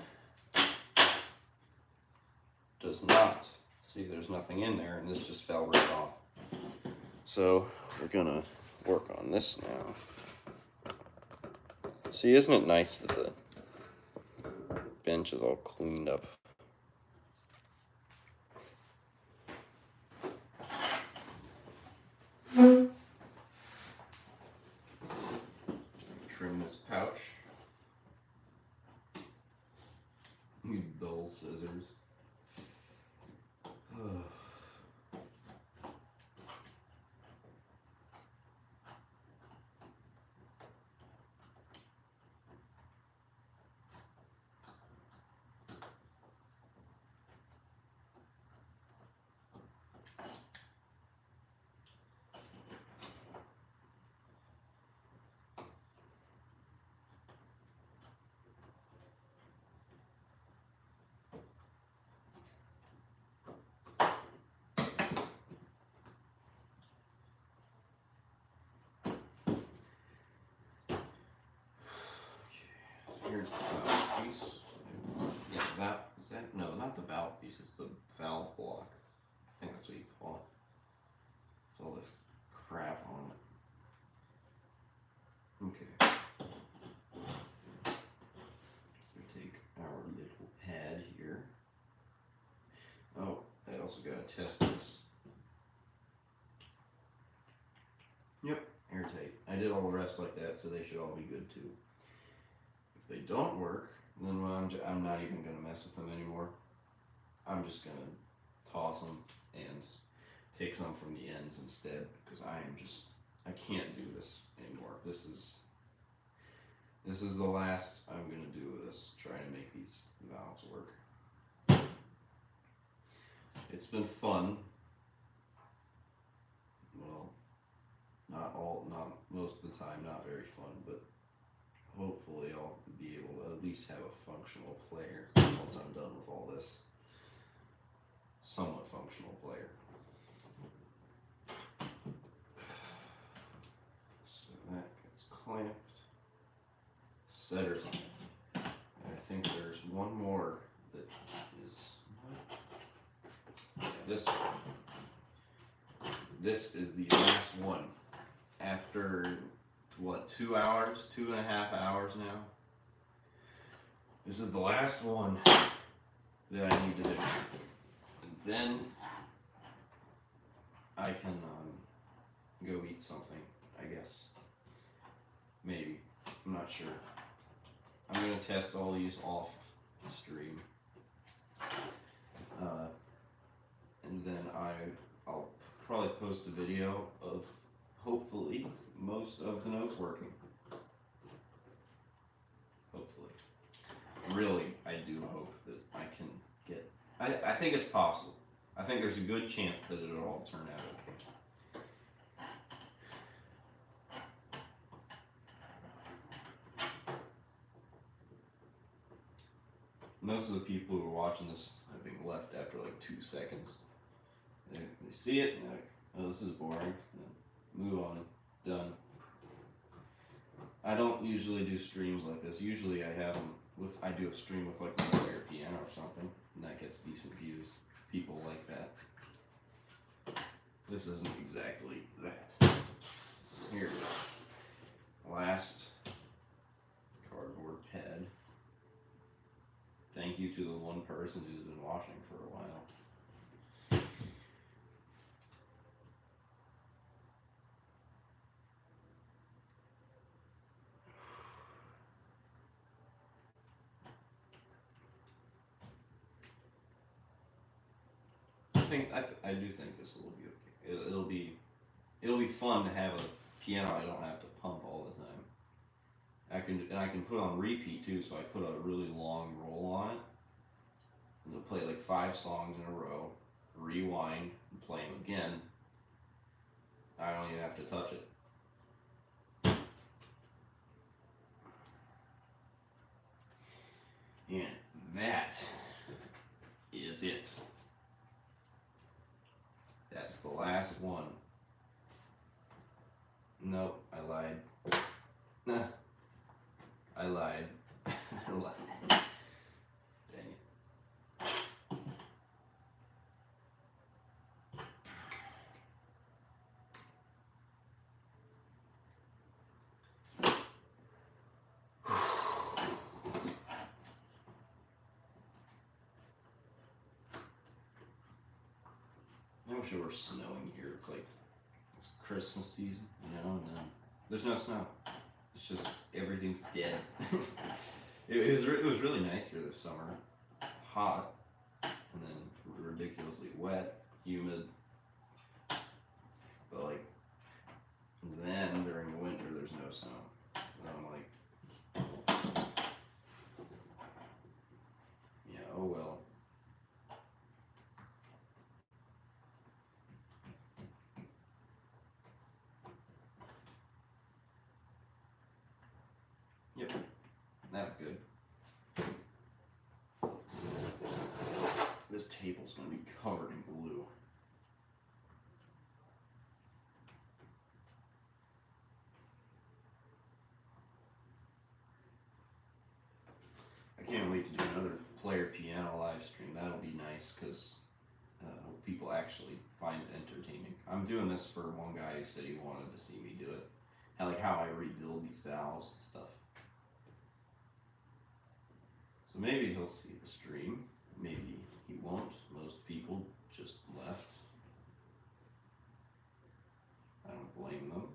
does not. See, there's nothing in there, and this just fell right off. So we're gonna work on this now. See, isn't it nice that the bench is all cleaned up? Trim this pouch. These dull scissors. Here's the valve piece. Yeah, that is that? No, not the valve piece. It's the valve block. I think that's what you call it. There's all this crap on it. Okay. So we take our little pad here. Oh, I also gotta test this. Yep, airtight. I did all the rest like that, so they should all be good too. If they don't work, then I'm not even going to mess with them anymore. I'm just going to toss them and take some from the ends instead, because I can't do this anymore. This is the last I'm going to do with this, trying to make these valves work. It's been fun. Well, not most of the time, not very fun, but hopefully I'll be able to at least have a functional player once I'm done with all this. Somewhat functional player. So that gets clamped. Setters. I think there's one more that is this one. This is the last one. After what, 2 hours, 2.5 hours now? This is the last one that I need to do. And then I can go eat something, I guess. Maybe. I'm not sure. I'm going to test all these off the stream. And then I'll probably post a video of, hopefully, most of the notes working. Hopefully. Really, I do hope that I can get... I think it's possible. I think there's a good chance that it'll all turn out okay. Most of the people who are watching this, I think, left after like 2 seconds. They see it and they're like, oh, this is boring. Move on. Done. I don't usually do streams like this. Usually I have them with, I do a stream with like my player piano or something, and that gets decent views. People like that. This isn't exactly that. Here it is. Last cardboard pad. Thank you to the one person who's been watching for a while. I do think this will be okay. It'll be fun to have a piano I don't have to pump all the time. I can put on repeat too, so I put a really long roll on it. And it'll play like 5 songs in a row, rewind, and play them again. I don't even have to touch it. And that is it. That's the last one. Nope, I lied. Nah, I lied. I lied. Dang it. I wish it were snowing here. It's like, it's Christmas season, you know, and there's no snow. It's just, everything's dead. it was really nice here this summer. Hot, and then ridiculously wet, humid. But like, then during the winter there's no snow. And I'm like, yeah, oh well. Yep, that's good. This table's gonna be covered in glue. I can't wait to do another player piano live stream. That'll be nice because people actually find it entertaining. I'm doing this for one guy who said he wanted to see me do it. How I rebuild these valves and stuff. So maybe he'll see the stream, maybe he won't. Most people just left. I don't blame them.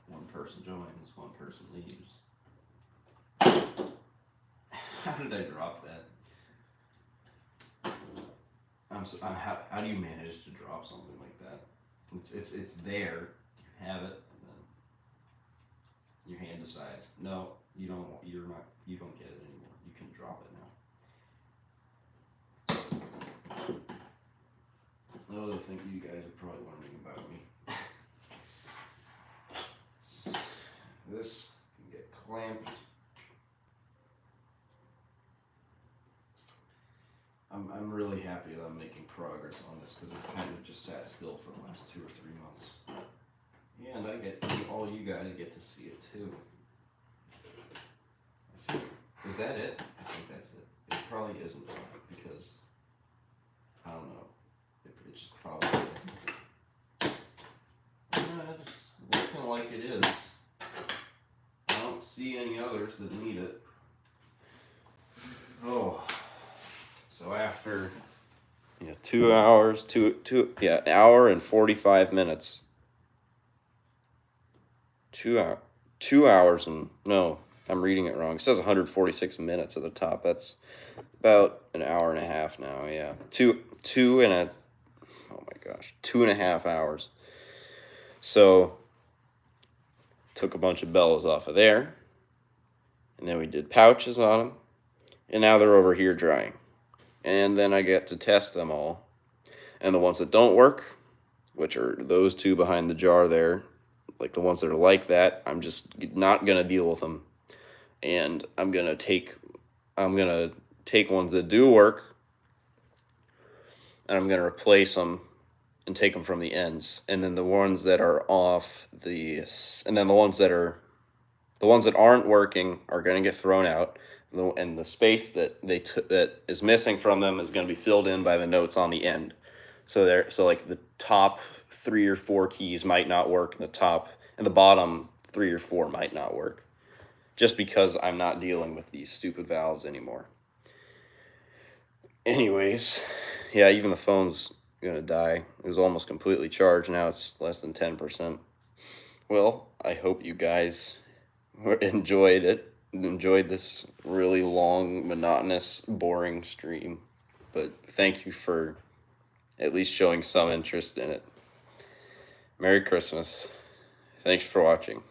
One person joins, one person leaves. How did I drop that? How do you manage to drop something like that? It's there. You have it, and then your hand decides, no, you don't. You don't get it anymore. You can drop it now. Another thing you guys are probably wondering about me. This can get clamped. I'm really happy that I'm making progress on this because it's kind of just sat still for the last 2 or 3 months. And all you guys get to see it too. Is that it? I think that's it. It probably isn't because, I don't know, it just probably isn't. It's looking like it is. I don't see any others that need it. Oh. So after 2 hours, an hour and 45 minutes. 2 hours and, no, I'm reading it wrong. It says 146 minutes at the top. That's about an hour and a half now, yeah. 2.5 hours. So, took a bunch of bellows off of there. And then we did pouches on them. And now they're over here drying. And then I get to test them all. And the ones that don't work, which are those 2 behind the jar there, like the ones that are like that, I'm just not going to deal with them. And I'm going to take ones that do work and I'm going to replace them and take them from the ends. And then the ones that are off and then the ones that aren't working are going to get thrown out. And the space that that is missing from them is going to be filled in by the notes on the end. So like the top 3 or 4 keys might not work, and the bottom 3 or 4 might not work, just because I'm not dealing with these stupid valves anymore. Anyways, yeah, even the phone's gonna die. It was almost completely charged. Now it's less than 10%. Well, I hope you guys enjoyed this really long, monotonous, boring stream. But thank you for at least showing some interest in it. Merry Christmas. Thanks for watching.